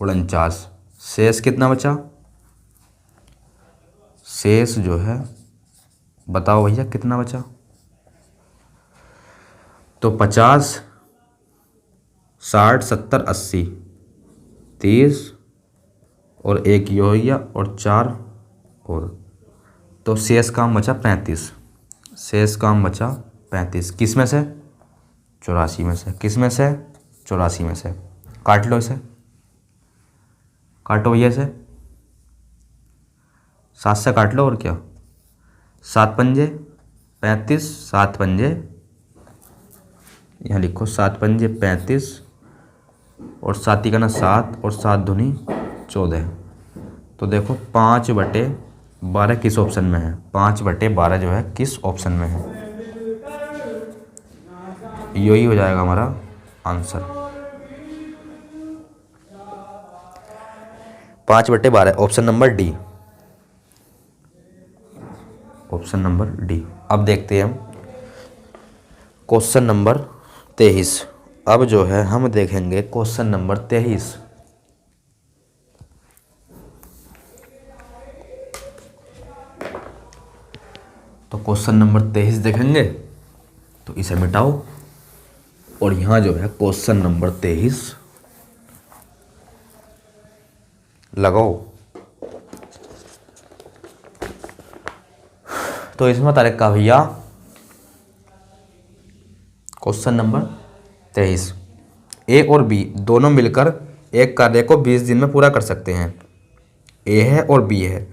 [SPEAKER 1] 49। शेष कितना बचा? शेष जो है बताओ भैया कितना बचा? तो 50 60 70 80, 30 और 1 ये हो गया और 4 और, तो शेष काम बचा 35। शेष काम बचा 35, किस में से? 84 में से। किस में से? 84 में से। काट लो इसे, काटो भैया इसे, 7 से काट लो, और क्या, 7 पंजे 35, 7 पंजे यहाँ लिखो, 7 पंजे 35 और 7 ही का ना 7 और 7 दूनी 14। तो देखो 5/12 किस ऑप्शन में है? 5/12 जो है किस ऑप्शन में है? यही हो जाएगा हमारा answer, 5/12, option number D, option number D. अब देखते हैं हम क्वेश्चन नंबर 23। अब जो है हम देखेंगे क्वेश्चन नंबर 23। तो क्वेश्चन नंबर 23 देखेंगे, तो इसे मिटाओ और यहाँ जो है क्वेश्चन नंबर 23 लगाओ। तो इसमें बता रखा भैया क्वेश्चन नंबर 23, ए और बी दोनों मिलकर एक कार्य को 20 दिन में पूरा कर सकते हैं। ए है और बी है,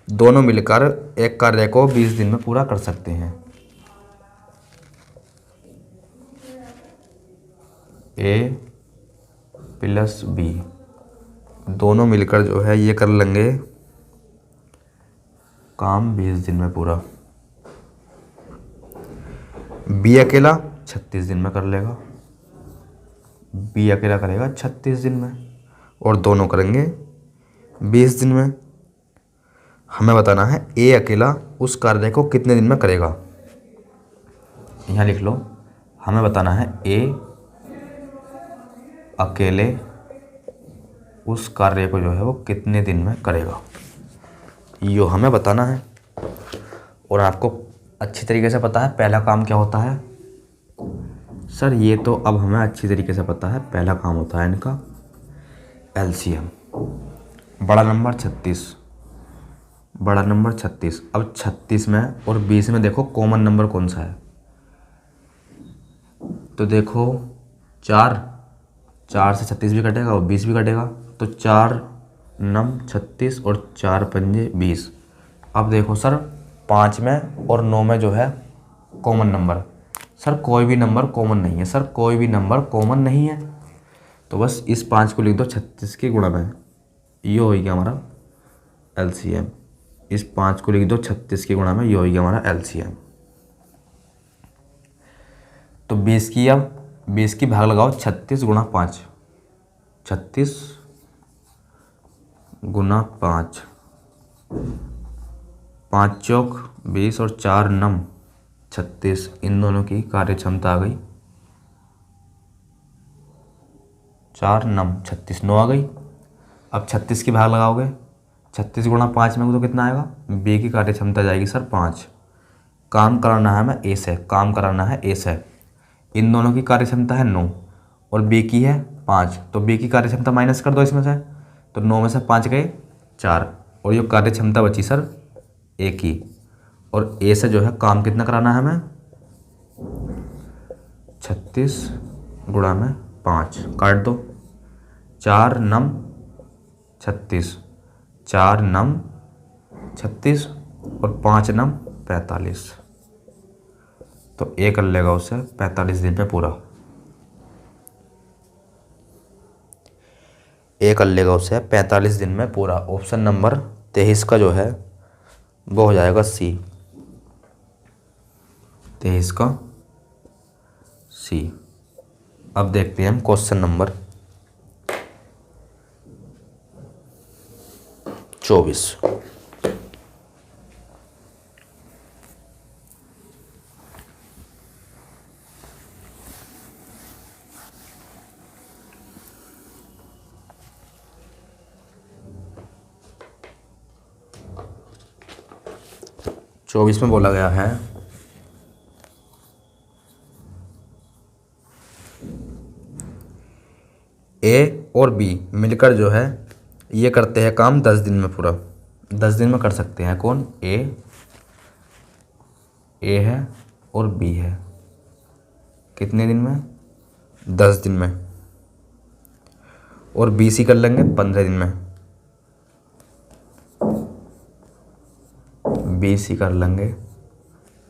[SPEAKER 1] दोनों मिलकर एक कार्य को 20 दिन में पूरा कर सकते हैं। ए प्लस बी दोनों मिलकर जो है ये कर लेंगे काम 20 दिन में पूरा। बी अकेला 36 दिन में कर लेगा, बी अकेला करेगा 36 दिन में और दोनों करेंगे 20 दिन में। हमें बताना है ए अकेला उस कार्य को कितने दिन में करेगा। यहाँ लिख लो, हमें बताना है ए अकेले उस कार्य को जो है वो कितने दिन में करेगा, यो हमें बताना है। और आपको अच्छी तरीके से पता है पहला काम क्या होता है। सर ये तो अब हमें अच्छी तरीके से पता है, पहला काम होता है इनका एलसीएम। बड़ा नंबर 36, बड़ा नंबर 36। अब 36 में और 20 में देखो कॉमन नंबर कौन सा है। तो देखो 4 से 36 भी कटेगा और 20 भी कटेगा, तो 4 नम 36 और 4 पंजे 20। अब देखो सर 5 में और 9 में जो है कॉमन नंबर। सर कोई भी नंबर कॉमन नहीं है, सर कोई भी नंबर कॉमन नहीं है। तो बस इस 5 को लिख दो 36 के गुणा में, ये हो गया हमारा एलसीएम। इस 5 को लिख दो 36 के गुणा में, ये हो गया हमारा एलसीएम। तो 20 की, अब 20 की भाग लगाओ 36 गुणा 5, 36 गुना 5, 5 चौक 20 और 4 नम 36। इन दोनों की कार्य क्षमता आ गई 4 नम 36, 9 आ गई। अब 36 की भाग लगाओगे 36 गुणा 5 में तो कितना आएगा, बी की कार्य क्षमता जाएगी सर 5। काम कराना है हमें ए से, काम कराना है ए से। इन दोनों की कार्य क्षमता है 9 और बी की है 5, तो बी की कार्य क्षमता माइनस कर दो इसमें से। तो 9 में से 5 गए 4 और ये कार्य क्षमता बची सर ए की। और ए से जो है काम कितना कराना है हमें, 36 गुणा में 5, काट दो। 4 नम 36, 4 नम 36 और 5 नम 45। तो ए कर लेगा उसे 45 दिन में पूरा, ए कर लेगा उसे 45 दिन में पूरा। ऑप्शन नंबर 23 का जो है वो हो जाएगा सी, 23 का सी। अब देखते हैं हम क्वेश्चन नंबर 24। चौबीस में बोला गया है ए और बी मिलकर जो है ये करते हैं काम 10 दिन में पूरा। 10 दिन में कर सकते हैं कौन, ए है और बी है। कितने दिन में, 10 दिन में। और बी सी कर लेंगे 15 दिन में, बी सी कर लेंगे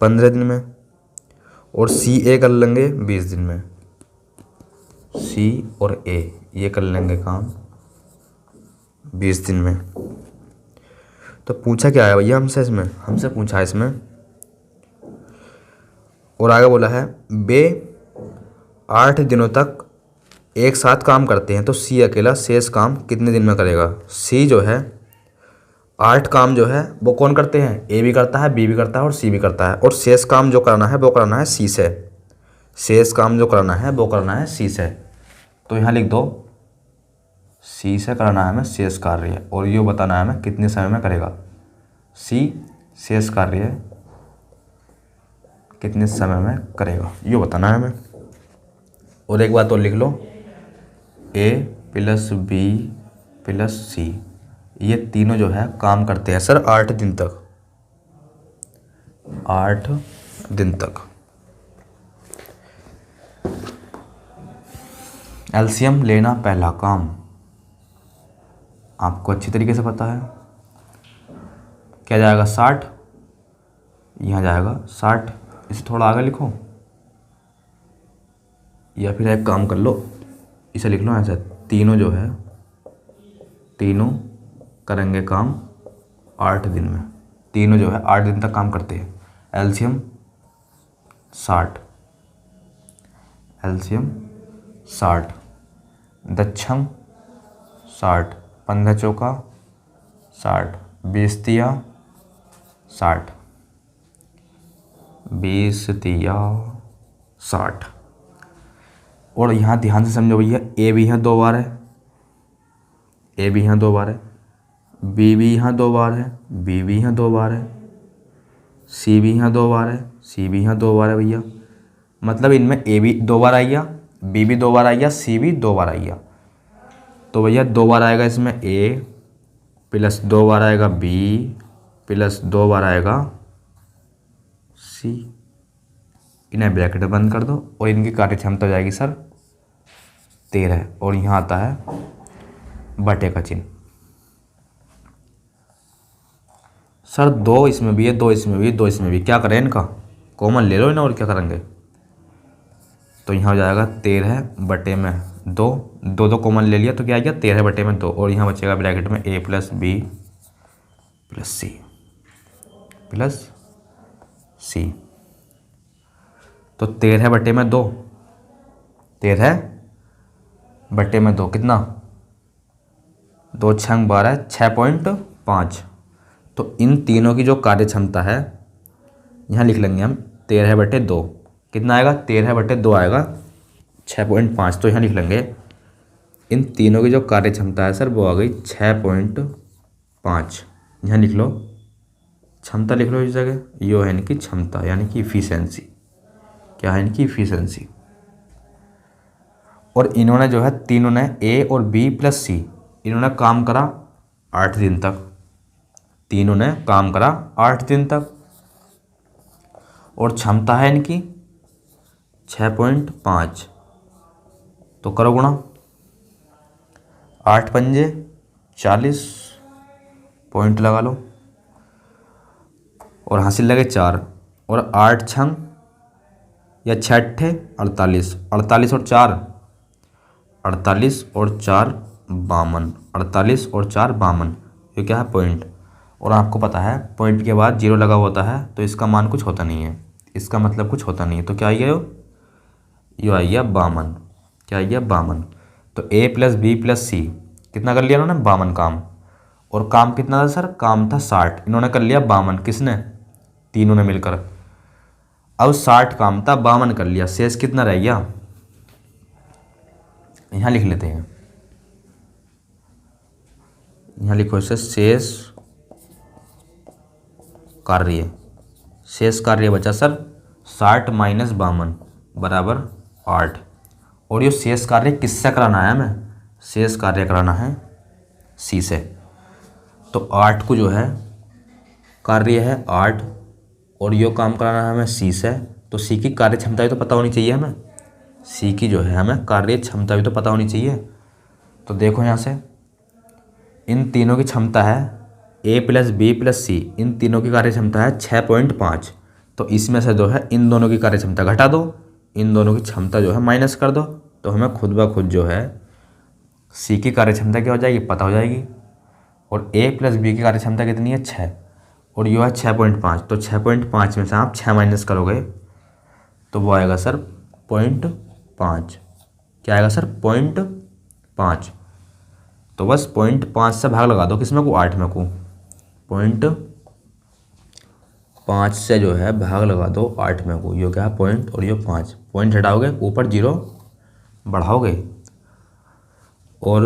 [SPEAKER 1] 15 दिन में। और सी ए कर लेंगे 20 दिन में, सी और ए ये कर लेंगे काम 20 दिन में। तो पूछा क्या है भैया हमसे, इसमें हमसे पूछा है इसमें। और आगे बोला है बे 8 दिनों तक एक साथ काम करते हैं, तो सी अकेला शेष काम कितने दिन में करेगा। सी जो है 8 काम जो है वो कौन करते हैं, ए भी करता है, बी भी करता है और सी भी करता है। और शेष काम जो कराना है वो कराना है सी से, शेष काम जो कराना है वो करना है सी से। तो यहाँ लिख दो सी से कराना है हमें शेष कार्य, और ये बताना है हमें कितने समय में करेगा। सी शेष कार्य कितने समय में करेगा ये बताना है हमें। और एक बात और लिख लो, ए प्लस बी प्लस सी ये तीनों जो है काम करते हैं सर 8 दिन तक। 8 दिन तक। एलसीएम लेना पहला काम आपको अच्छी तरीके से पता है। क्या जाएगा 60, यहाँ जाएगा 60। इसे थोड़ा आगे लिखो या फिर एक काम कर लो, इसे लिख लो ऐसा। तीनों जो है, तीनों करेंगे काम 8 दिन में। तीनों जो है 8 दिन तक काम करते हैं। एलसीएम 60, एलसीएम 60, दक्षम 60, 15 चौका 60, 20 तिया 60, 20 तिया 60। और यहाँ ध्यान से समझो भैया, ए भी यहाँ 2 बार है, ए भी यहाँ 2 बार है, बी भी यहाँ 2 बार है, बी भी यहाँ 2 बार है, सी भी यहाँ 2 बार है, सी भी यहाँ 2 बार है भैया। मतलब इनमें ए भी 2 बार आएगा, बी भी 2 बार आएगा, सी भी 2 बार आएगा। तो भैया 2 बार आएगा इसमें ए, प्लस 2 बार आएगा बी, प्लस 2 बार आएगा सी। इन्हें ब्रैकेट बंद कर दो और इनकी कार्य क्षमता हो जाएगी सर 13। और यहाँ आता है बटे का चिन्ह। सर 2 इसमें भी है, 2 इसमें भी, 2 इसमें भी, क्या करें इनका कॉमन ले लो ना, और क्या करेंगे। तो यहाँ हो जाएगा 13 बटे में 2, 2 कॉमन ले लिया तो क्या आ गया 13 बटे में 2। और यहाँ बचेगा ब्रैकेट में ए प्लस बी प्लस सी, प्लस सी। तो 13 बटे में 2, 13 बटे में 2 कितना, 2 6 12, 6.5। तो इन तीनों की जो कार्य क्षमता है यहाँ लिख लेंगे हम 13 बटे 2। कितना आएगा 13 बटे 2 आएगा 6.5। तो यहाँ लिख लेंगे इन तीनों की जो कार्य क्षमता है सर वो आ गई 6.5। यहाँ लिख लो क्षमता, लिख लो इस जगह, यो है इनकी क्षमता यानी कि इफिशियंसी। क्या है इनकी इफिशियंसी। और इन्होंने जो है तीनों ने ए और बी प्लस सी इन्होंने काम करा 8 दिन तक। तीनों ने काम करा 8 दिन तक और क्षमता है इनकी 6.5। तो करो गुणा, 8 पंजे 40, पॉइंट लगा लो और हासिल लगे 4। और 8 छंग या 6 अट्ठे 48, 48 और 4 48 और 4 52, 48 और 4 52। ये क्या है पॉइंट। और आपको पता है पॉइंट के बाद 0 लगा होता है तो इसका मान कुछ होता नहीं है, इसका मतलब कुछ होता नहीं है। तो क्या आ गया यो आ गया 52। क्या आ गया 52। तो ए प्लस बी प्लस सी कितना कर लिया उन्होंने 52 काम। और काम कितना था सर, काम था 60, इन्होंने कर लिया 52। किसने, तीनों ने मिलकर। अब 60 काम था 52 कर लिया, शेष कितना रह गया, यहाँ लिख लेते हैं। यहाँ लिखो इसे शेष कार्य। शेष कार्य बचा सर 60 माइनस 52 बराबर 8। और ये शेष कार्य किससे कराना है हमें, शेष कार्य कराना है सी से। तो 8 को जो है कार्य है 8 और यो काम कराना है हमें सी से। तो सी की कार्य क्षमता भी तो पता होनी चाहिए हमें, सी की जो है हमें कार्य क्षमता भी तो पता होनी चाहिए। तो देखो यहाँ से इन तीनों की क्षमता है ए प्लस बी प्लस सी, इन तीनों की कार्य क्षमता है 6.5। तो इसमें से जो है इन दोनों की कार्य क्षमता घटा दो, इन दोनों की क्षमता जो है माइनस कर दो। तो हमें खुद ब खुद जो है सी की कार्य क्षमता क्या हो जाएगी पता हो जाएगी। और ए प्लस बी की कार्य क्षमता कितनी है 6 और यो है 6.5। तो 6.5 में से आप 6 माइनस करोगे तो वो आएगा सर 0.5। क्या आएगा सर 0.5। तो बस 0.5 से भाग लगा दो किसमें को 8 में को, 0.5 से जो है भाग लगा दो 8 में को। यो क्या है पॉइंट और यो 5, पॉइंट हटाओगे ऊपर 0 बढ़ाओगे और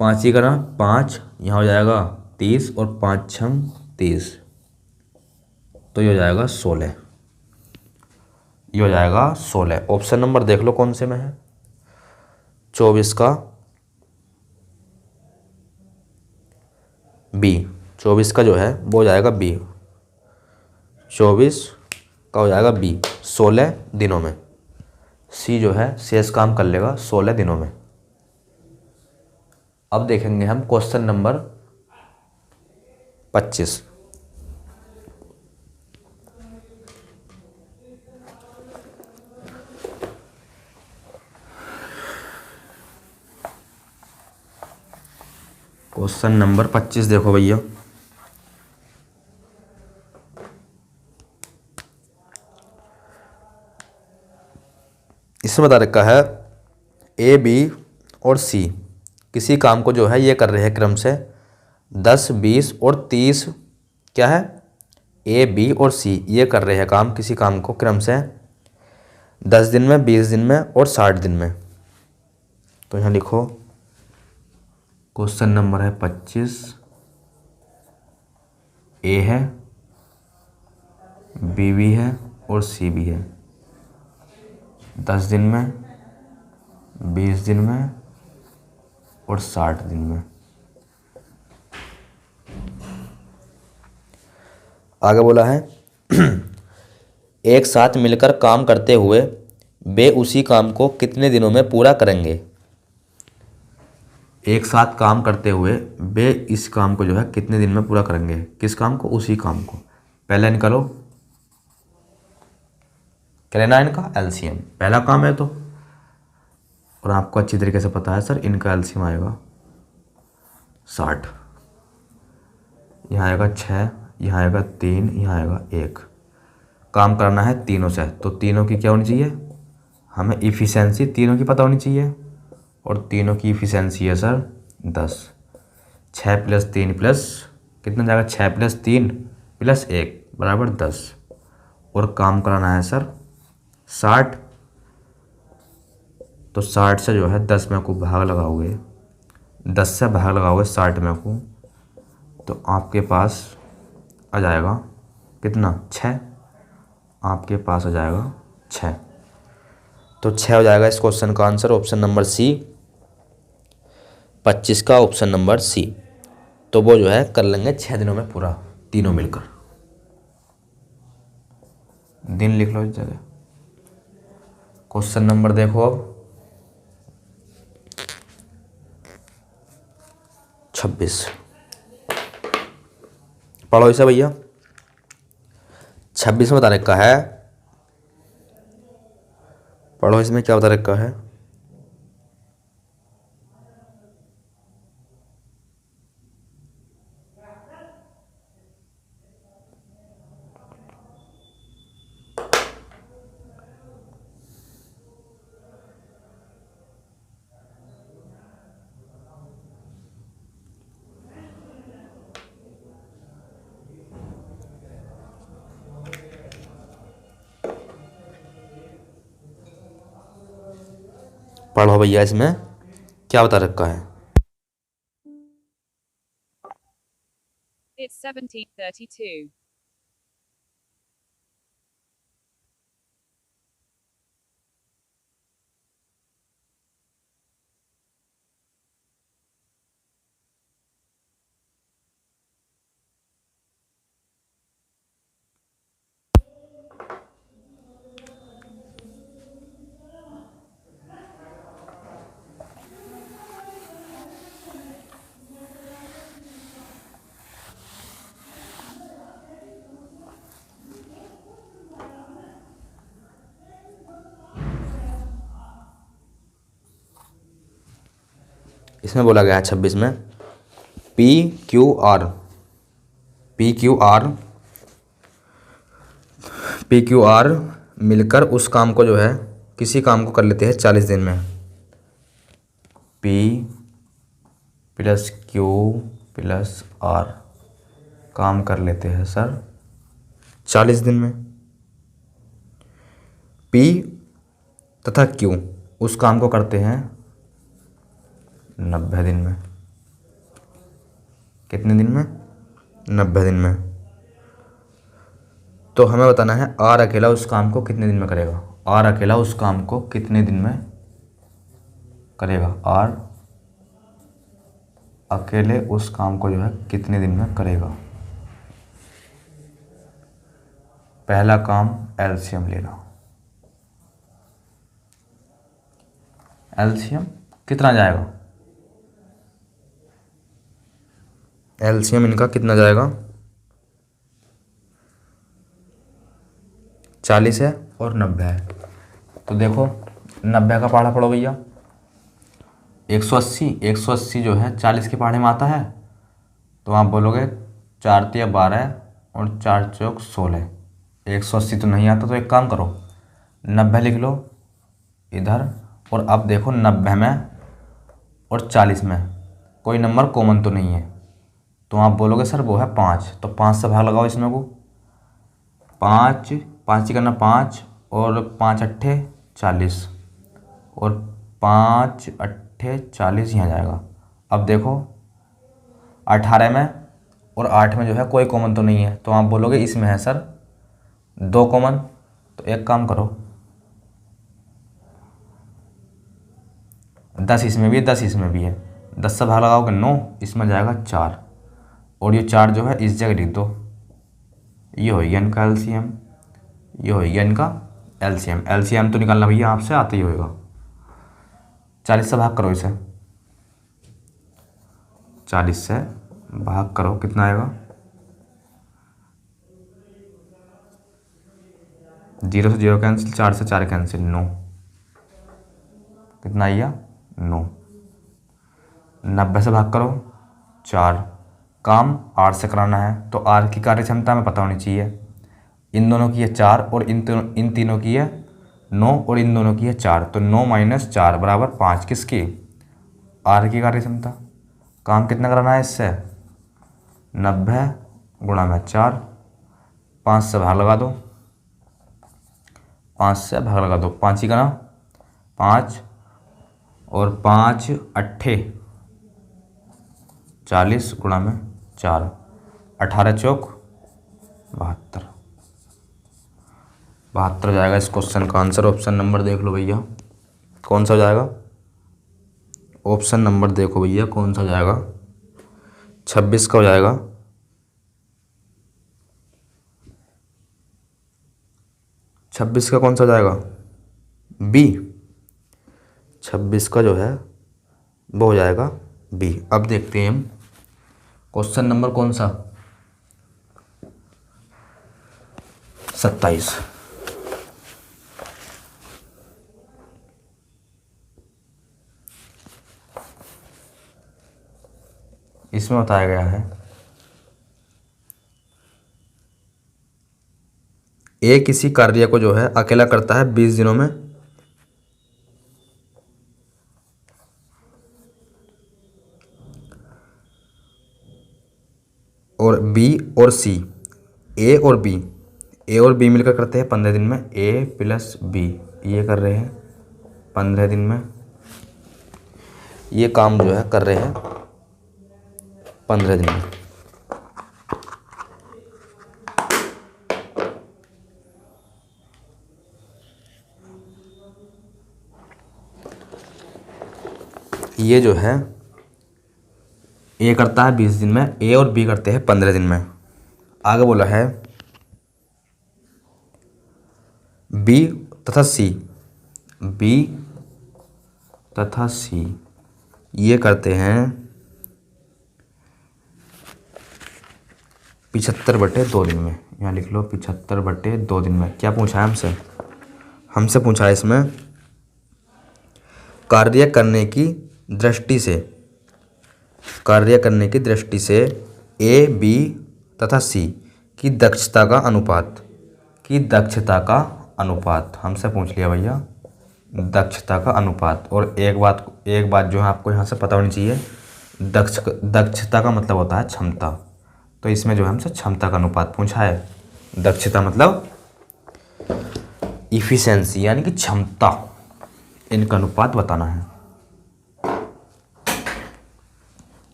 [SPEAKER 1] 5 ही करना 5, यहाँ हो जाएगा 30 और 5 छंग 30। तो ये हो जाएगा 16। ये हो जाएगा 16। ऑप्शन नंबर देख लो कौन से में है, 24 का बी। 24 का जो है वो हो जाएगा बी, 24 का हो जाएगा बी 16 दिनों में। सी जो है शेष काम कर लेगा 16 दिनों में। अब देखेंगे हम क्वेश्चन नंबर 25। क्वेश्चन नंबर 25 देखो भैया, इसमें बता रखा है ए बी और सी किसी काम को जो है ये कर रहे हैं क्रम से 10 20 और 30। क्या है, ए बी और सी ये कर रहे हैं काम, किसी काम को क्रम से 10 दिन में, 20 दिन में और 60 दिन में। तो यहाँ लिखो क्वेश्चन नंबर है 25, ए है, बी भी है और सी भी है। 10 दिन में, 20 दिन में और 60 दिन में। आगे बोला है एक साथ मिलकर काम करते हुए वे उसी काम को कितने दिनों में पूरा करेंगे। एक साथ काम करते हुए वे इस काम को जो है कितने दिन में पूरा करेंगे। किस काम को, उसी काम को। पहले निकालो, क्या लेना है इनका एलसीएम, पहला काम है तो, और आपको अच्छी तरीके से पता है सर इनका एलसीएम आएगा 60। यहाँ आएगा 6, यहाँ आएगा 3, यहाँ आएगा 1। काम करना है तीनों से, तो तीनों की क्या होनी चाहिए, हमें इफ़िशेंसी तीनों की पता होनी चाहिए, और तीनों की इफ़िशेंसी है सर 10। 6 + 3 प्लस कितना जाएगा, 6 + 3 + 1 बराबर 10। और काम कराना है सर 60, तो 60 से जो है 10 में को भाग लगाओगे, 10 से भाग लगाओगे 60 में को, तो आपके पास आ जाएगा कितना, 6। आपके पास आ जाएगा 6। तो 6 हो जाएगा इस क्वेश्चन का आंसर, ऑप्शन नंबर सी, 25 का ऑप्शन नंबर सी। तो वो जो है कर लेंगे 6 दिनों में पूरा, तीनों मिलकर। दिन लिख लो इस जगह। क्वेश्चन नंबर देखो अब 26, पढ़ो इसे भैया। 26 में बता रखा है, पढ़ो इसमें क्या बता रखा है। पढ़ो भैया इसमें क्या बता रखा है।
[SPEAKER 2] It's 17:32.
[SPEAKER 1] इसमें बोला गया है 26 में P Q R, P Q R मिलकर उस काम को जो है किसी काम को कर लेते हैं 40 दिन में। पी + क्यू + आर काम कर लेते हैं सर 40 दिन में। पी तथा क्यू उस काम को करते हैं 90 दिन में। कितने दिन में, 90 दिन में। तो हमें बताना है आर अकेला उस काम को कितने दिन में करेगा। आर अकेला उस काम को कितने दिन में करेगा, आर अकेले उस काम को जो है कितने दिन में करेगा। पहला काम एलसीएम लेना। एलसीएम कितना जाएगा, एलसीएम इनका कितना जाएगा, 40 है और 90 है। तो देखो 90 का पहाड़ा पड़ो भैया, 180 जो है 40 के पहाड़े में आता है। तो आप बोलोगे 4 तिया 12 और 4 चौक 16, 180 तो नहीं आता। तो एक काम करो 90 लिख लो इधर, और अब देखो 90 में और 40 में कोई नंबर कॉमन तो नहीं है। तो आप बोलोगे सर वो है 5, तो 5 से भाग लगाओ इसमें को, 5 5 ही करना 5 और 5 अट्ठे 40 और 5 अट्ठे 40 यहाँ जाएगा। अब देखो 18 में और 8 में जो है कोई कॉमन तो नहीं है। तो आप बोलोगे इसमें है सर 2 कॉमन। तो एक काम करो 10 इसमें भी है 10 इसमें भी है, 10 से भाग लगाओगे 9, इसमें जाएगा 4 और ये 4 जो है इस जगह लिख दो। ये हो गया इनका एलसीएम, ये हो गया इनका एलसीएम। एलसीएम तो निकालना भैया आपसे आता ही होगा। 40 से भाग करो इसे, 40 से भाग करो कितना आएगा, 0 से 0 कैंसिल, 4 से 4 कैंसिल, 9। कितना आइया 9। 90 से भाग करो 4, काम आर से कराना है तो आर की कार्य क्षमता में पता होनी चाहिए। इन दोनों की है 4 और इन तीनों की है 9 और इन दोनों की है 4। तो 9 - 4 बराबर 5 किसकी, आर की कार्य क्षमता। काम कितना कराना है इससे, 90 गुणा में 4, 5 से भाग लगा दो, 5 से भाग लगा दो, 5 ही करना 5 और 5 अट्ठे 40 गुणा में 4, 18 चौक 72, 72 जाएगा इस क्वेश्चन का आंसर। ऑप्शन नंबर देख लो भैया कौन सा जाएगा, ऑप्शन नंबर देखो भैया कौन सा जाएगा, 26 का हो जाएगा। 26 का कौन सा जाएगा, बी। 26 का जो है वो हो जाएगा बी। अब देखते हैं हम क्वेश्चन नंबर कौन सा, 27। इसमें बताया गया है ए किसी कार्य को जो है अकेला करता है 20 दिनों में, और बी और सी, ए और बी मिलकर करते हैं 15 दिन में, ए प्लस बी ये कर रहे हैं 15 दिन में, ये काम जो है कर रहे हैं 15 दिन में। ये जो है ए करता है 20 दिन में, ए और बी करते हैं 15 दिन में। आगे बोला है बी तथा सी ये करते हैं 75/2 दिन में। यहाँ लिख लो 75/2 दिन में। क्या पूछा है हमसे पूछा है इसमें कार्य करने की दृष्टि से ए बी तथा सी की दक्षता का अनुपात हमसे पूछ लिया भैया, दक्षता का अनुपात। और एक बात जो है आपको यहाँ से पता होनी चाहिए, दक्षता का मतलब होता है क्षमता। तो इसमें जो है हमसे क्षमता का अनुपात पूछा है। दक्षता मतलब इफिशिएंसी यानी कि क्षमता, इनका अनुपात बताना है।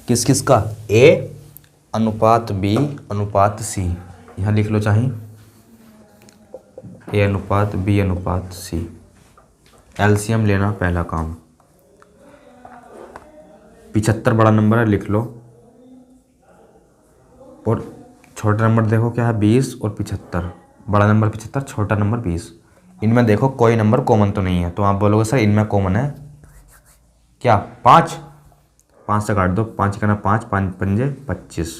[SPEAKER 1] किस का, ए अनुपात बी अनुपात सी, यहाँ लिख लो चाहे ए अनुपात बी अनुपात सी। एलसीएम लेना पहला काम, 75 बड़ा नंबर है लिख लो और छोटा नंबर देखो क्या है 20 और 75, बड़ा नंबर 75, छोटा नंबर 20। इनमें देखो कोई नंबर कॉमन तो नहीं है, तो आप बोलोगे सर इनमें कॉमन है क्या 5, 5 से काट दो, 5 का ना 5, 5 पंजे 25,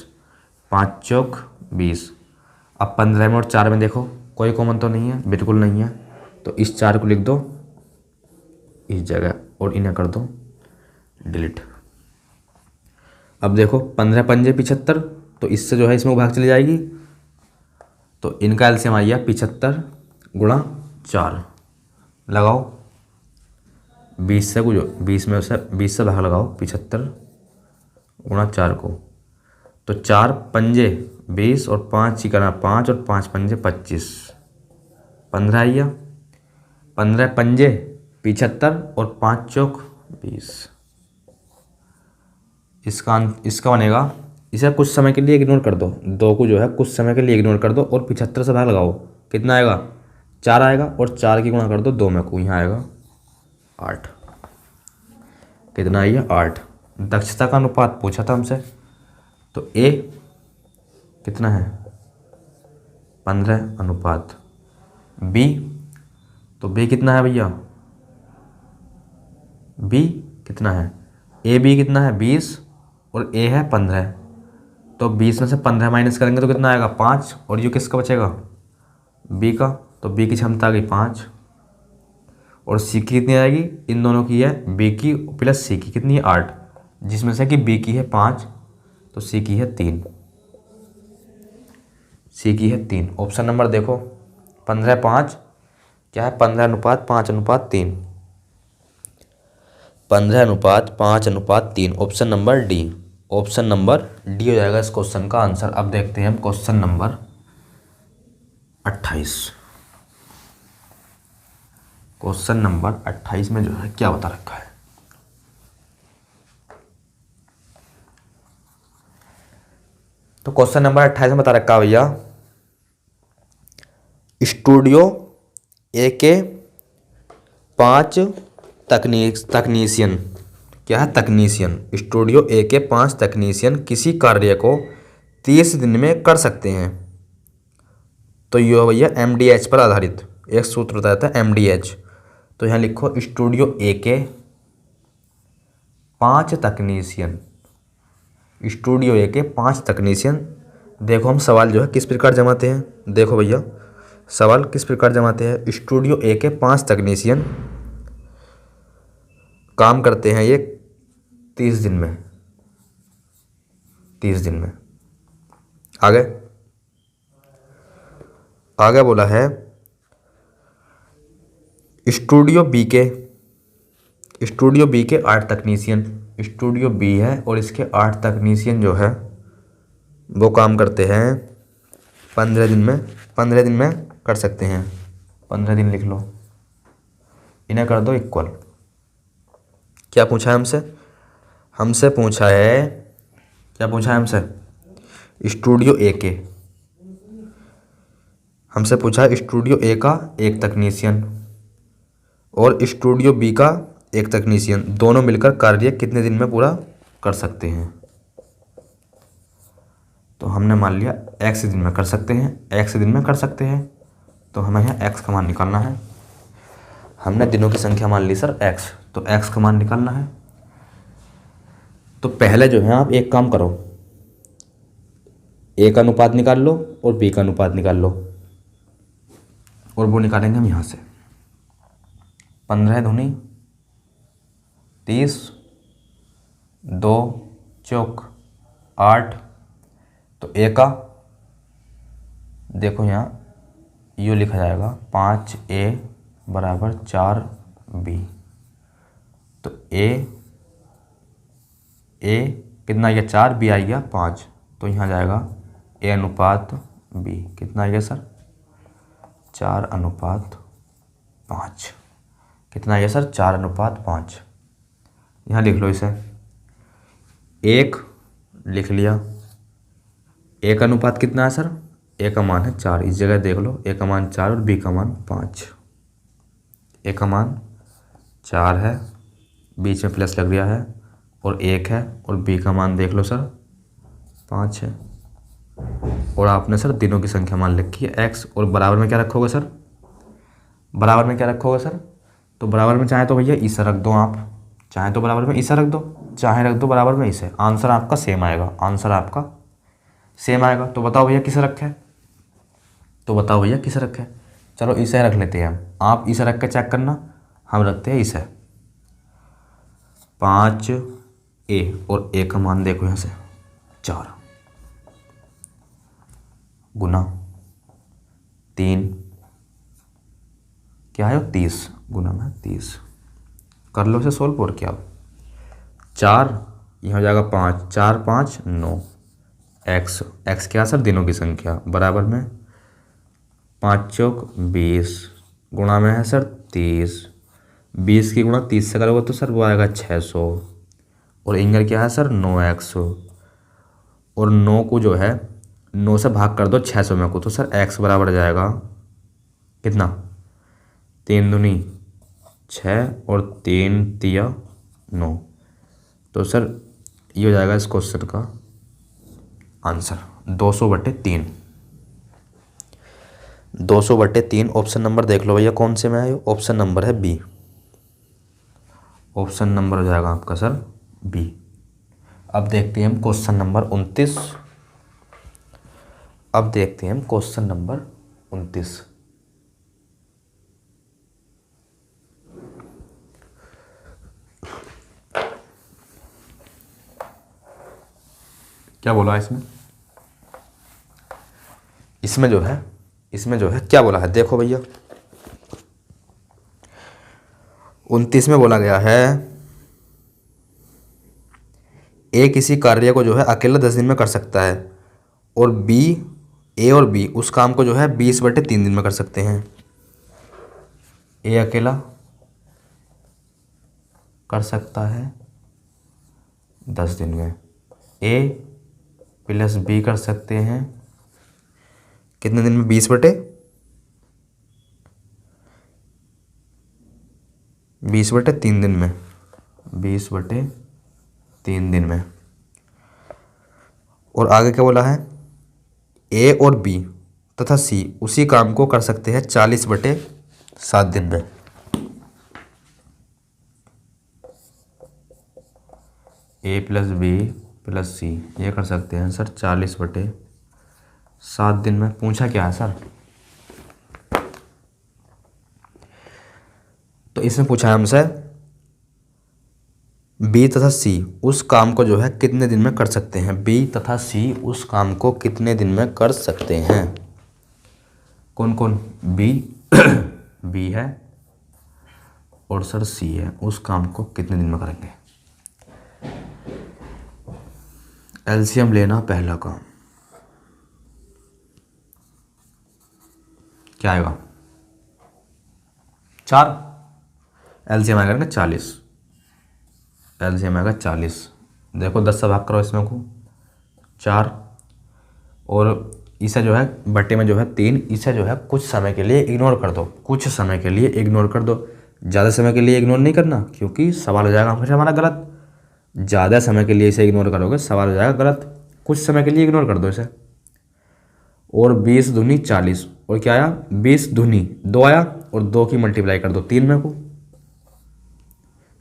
[SPEAKER 1] 5 चौक 20। अब 15 में और 4 में देखो कोई कॉमन तो नहीं है, बिल्कुल नहीं है, तो इस 4 को लिख दो इस जगह और इन्हें कर दो डिलीट। अब देखो 15 पंजे 75, तो इससे जो है इसमें भाग चली जाएगी, तो इनका एलसीएम आ गया 75 गुणा 4। लगाओ 20 से गुजो 20 से भाग लगाओ 75 गुणा 4 को, तो 4 पंजे 20 और 5 ही करना 5 और 5 पंजे 25, 15 आइया, 15 पंजे 75 और 5 चौक 20। इसका बनेगा, इसे कुछ समय के लिए इग्नोर कर दो, 2 को जो है कुछ समय के लिए इग्नोर कर दो और 75 से भाग लगाओ, कितना आएगा 4 आएगा, और 4 की गुणा कर दो 2 में को, यहाँ आएगा 8। कितना आइए 8। दक्षता का अनुपात पूछा था हमसे, तो ए कितना है 15 अनुपात बी, तो बी कितना है भैया, बी कितना है, ए बी कितना है 20 और ए है 15, तो 20 में से 15 माइनस करेंगे तो कितना आएगा 5, और ये किसका बचेगा बी का, तो बी की क्षमता आ गई 5, और सी की कितनी आएगी, इन दोनों की है बी की प्लस सी की कितनी है 8, जिसमें से कि बी की है 5 तो सी की है 3, सी की है 3। ऑप्शन नंबर देखो 15/5 क्या है 15:5:3, 15:5:3, option number D, option number D हो जाएगा इस क्वेश्चन का आंसर। अब देखते हैं हम क्वेश्चन नंबर 28। क्वेश्चन नंबर 28 में जो है क्या बता रखा है, तो क्वेश्चन नंबर 28 में बता रखा है भैया, स्टूडियो ए के 5 तकनीशियन, क्या है तकनीशियन, स्टूडियो ए के 5 तकनीशियन किसी कार्य को 30 दिन में कर सकते हैं। तो ये भैया MDH पर आधारित एक सूत्र बताया था MDH, तो यहाँ लिखो स्टूडियो ए के 5 तकनीशियन, स्टूडियो ए के 5 तकनीशियन। देखो हम सवाल जो है किस प्रकार जमाते हैं, देखो भैया सवाल किस प्रकार जमाते हैं, स्टूडियो ए के 5 तकनीशियन काम करते हैं ये 30 दिन में, 30 दिन में। आगे बोला है स्टूडियो बी के 8 तकनीशियन, स्टूडियो बी है और इसके 8 तकनीशियन जो है वो काम करते हैं 15 दिन में, 15 दिन में कर सकते हैं, 15 दिन लिख लो, इन्हें कर दो इक्वल। क्या पूछा है हमसे, हमसे पूछा है, क्या पूछा है हमसे, स्टूडियो ए के, हमसे पूछा है स्टूडियो ए का 1 तकनीशियन और स्टूडियो बी का 1 तकनीशियन, दोनों मिलकर कार्य कितने दिन में पूरा कर सकते हैं। तो हमने मान लिया x दिन में कर सकते हैं, x दिन में कर सकते हैं, तो हमें यहाँ x का मान निकालना है। हमने दिनों की संख्या मान ली सर x, तो x का मान निकालना है। तो पहले जो है आप एक काम करो, a का अनुपात निकाल लो और b का अनुपात निकाल लो, और वो निकालेंगे हम यहाँ से 15 दूनी 30, 2 चौक 8, तो a का देखो यहाँ यो लिखा जाएगा 5a बराबर 4b, तो a कितना आ गया 4, b आ गया 5, तो यहाँ जाएगा a अनुपात b, कितना आ गया सर 4:5, कितना आ गया सर 4:5, यहाँ लिख लो इसे, 1 लिख लिया, a का अनुपात कितना है सर, a का मान है 4, इस जगह देख लो a का मान 4 और b का मान 5, a का मान 4 है, बीच में प्लस लग गया है और 1 है, और b का मान देख लो सर 5 है, और आपने सर दिनों की संख्या मान रखी है x, और बराबर में क्या रखोगे सर, बराबर में क्या रखोगे सर, तो बराबर में चाहे तो भैया इसे रख दो आप, चाहे तो बराबर में इसे रख दो, चाहे रख दो बराबर में इसे, आंसर आपका सेम आएगा, आंसर आपका सेम आएगा। तो बताओ भैया किसे रखे है, तो बताओ भैया किसे रखे है। चलो इसे रख लेते हैं हम, आप इसे रख के चेक करना, हम रखते हैं इसे। 5a और a का मान देखो यहाँ से 4 गुना 3 क्या है 30 गुना में 30, कर लो इसे सोल्व और क्या, 4 यहाँ हो जाएगा 5, 4 5 9, x क्या सर दिनों की संख्या, बराबर में 5 चौक 20 गुणा में है सर 30, 20 की गुणा 30 से करोगे तो सर वो आएगा 600, और इंगर क्या है सर 9x, और 9 को जो है 9 से भाग कर दो 600 में को, तो सर x बराबर आ जाएगा कितना, 3 दूनी 6 और 3 तिया 9, तो सर ये हो जाएगा इस क्वेश्चन का आंसर 200/3। 200/3 ऑप्शन नंबर देख लो भैया कौन से में है, ऑप्शन नंबर है बी, ऑप्शन नंबर हो जाएगा आपका सर बी। अब देखते हैं हम क्वेश्चन नंबर 29, अब देखते हैं हम क्वेश्चन नंबर 29। क्या बोला इसमें, इसमें जो है क्या बोला है, देखो भैया 29 में बोला गया है ए किसी कार्य को जो है अकेला 10 दिन में कर सकता है, और बी, ए और बी उस काम को जो है 20/3 दिन में कर सकते हैं। ए अकेला कर सकता है 10 दिन में, ए प्लस बी कर सकते हैं कितने दिन में, 20/3 दिन में, 20/3 दिन में। और आगे क्या बोला है, ए और बी तथा सी उसी काम को कर सकते हैं 40/7 दिन में। ए प्लस बी प्लस सी ये कर सकते हैं सर 40/7 दिन में। पूछा क्या है सर, तो इसमें पूछा है हमसे बी तथा सी उस काम को जो है कितने दिन में कर सकते हैं, बी तथा सी उस काम को कितने दिन में कर सकते हैं। कौन कौन, बी बी है और सर सी है, उस काम को कितने दिन में करेंगे। एलसीएम लेना पहला काम, क्या आएगा 4, एलसीएम आएगा ना 40, एलसीएम आएगा 40। देखो 10 से भाग करो इसमें को 4, और इसे जो है बट्टे में जो है 3, इसे जो है कुछ समय के लिए इग्नोर कर दो, कुछ समय के लिए इग्नोर कर दो, ज़्यादा समय के लिए इग्नोर नहीं करना क्योंकि सवाल हो जाएगा हमेशा हमारा गलत। ज़्यादा समय के लिए इसे इग्नोर करोगे सवाल हो जाएगा गलत, कुछ समय के लिए इग्नोर कर दो इसे। और 20 दूनी 40, और क्या आया 20 दूनी 2 आया, और 2 की मल्टीप्लाई कर दो 3 में को।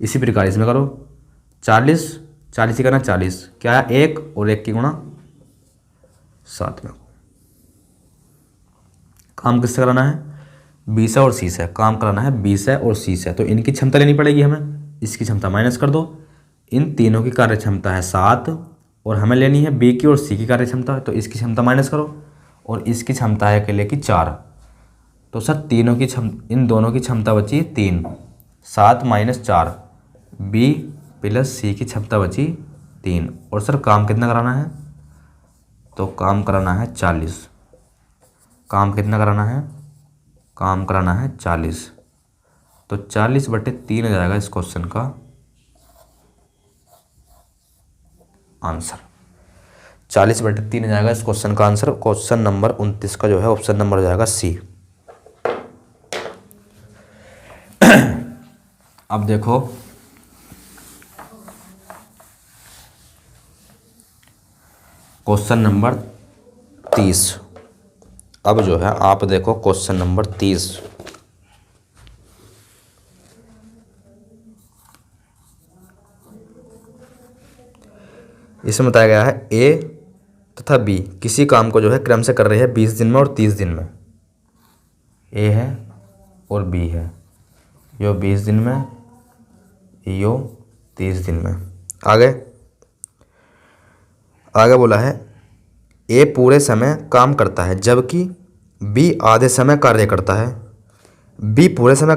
[SPEAKER 1] इसी प्रकार इसमें करो 40 ही करना 40, क्या आया 1 और 1 की गुणा 7 में। काम किससे कराना है, बी से और सी से काम कराना है, बी से और सी से। तो इनकी क्षमता लेनी पड़ेगी हमें, इसकी क्षमता माइनस कर दो, इन तीनों की कार्य क्षमता है 7 और हमें लेनी है बी की और सी की कार्य क्षमता, तो इसकी क्षमता माइनस करो, और इसकी क्षमता है अकेले की 4। तो सर तीनों की इन दोनों की क्षमता बची 3, 7 - 4, बी प्लस सी की क्षमता बची 3। और सर काम कितना कराना है, तो काम कराना है 40। काम कितना कराना है, काम कराना है 40। तो 40/3 हो जाएगा इस क्वेश्चन का आंसर। 40/3 हो जाएगा इस क्वेश्चन का आंसर। क्वेश्चन नंबर 29 का जो है ऑप्शन नंबर हो जाएगा सी। अब देखो क्वेश्चन नंबर 30। अब जो है आप देखो क्वेश्चन नंबर 30। इसमें बताया गया है ए तथा बी किसी काम को जो है क्रम से कर रही है 20 दिन में और 30 दिन में। ए है और बी है, यो 20 दिन में, यो 30 दिन में। आगे बोला है ए पूरे समय काम करता है जबकि बी आधे समय कार्य करता है। बी पूरे समय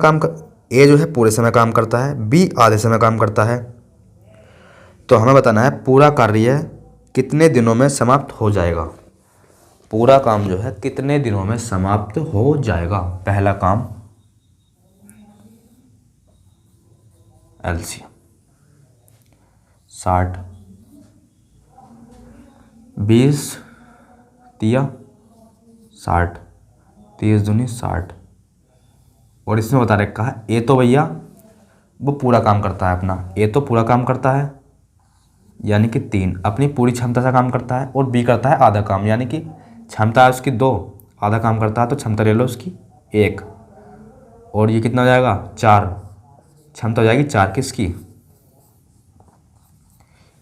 [SPEAKER 1] ए जो है पूरे समय काम करता है, बी आधे समय काम करता है। तो हमें बताना है पूरा कार्य कितने दिनों में समाप्त हो जाएगा। पूरा काम जो है कितने दिनों में समाप्त हो जाएगा। पहला काम एलसीएम 60, 20 तिया 60, 30 दूनी 60। और इसमें बता रखा है ए तो भैया वो पूरा काम करता है अपना, ए तो पूरा काम करता है यानी कि 3 अपनी पूरी क्षमता से काम करता है, और बी करता है आधा काम यानी कि क्षमता है उसकी 2, आधा काम करता है तो क्षमता ले लो उसकी 1। और ये कितना हो जाएगा 4, क्षमता हो जाएगी 4 किसकी,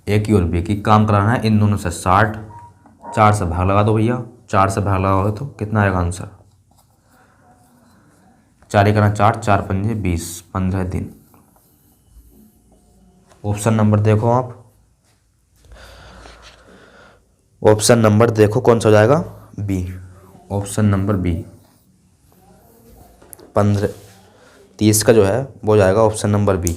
[SPEAKER 1] ए की और बी की। काम कराना है इन दोनों से 60, 4 से भाग लगा दो भैया, 4 से भाग लगाओगे तो कितना आएगा आंसर, 4 1 4, 4 पंजे 20, 15 दिन। ऑप्शन नंबर देखो आप, ऑप्शन नंबर देखो कौन सा हो जाएगा, बी। ऑप्शन नंबर बी 15 30 का जो है वो जाएगा ऑप्शन नंबर बी।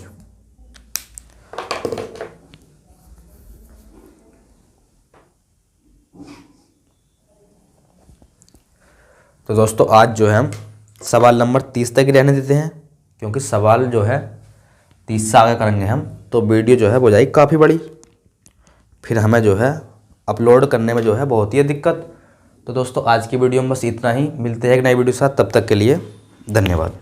[SPEAKER 1] तो दोस्तों आज जो है हम सवाल नंबर 30 तक ही रहने देते हैं, क्योंकि सवाल जो है 30 से आगे करेंगे हम तो वीडियो जो है वो जाएगी काफ़ी बड़ी, फिर हमें जो है अपलोड करने में जो है बहुत ही दिक्कत। तो दोस्तों आज की वीडियो में बस इतना ही, मिलते हैं एक नई वीडियो के साथ, तब तक के लिए धन्यवाद।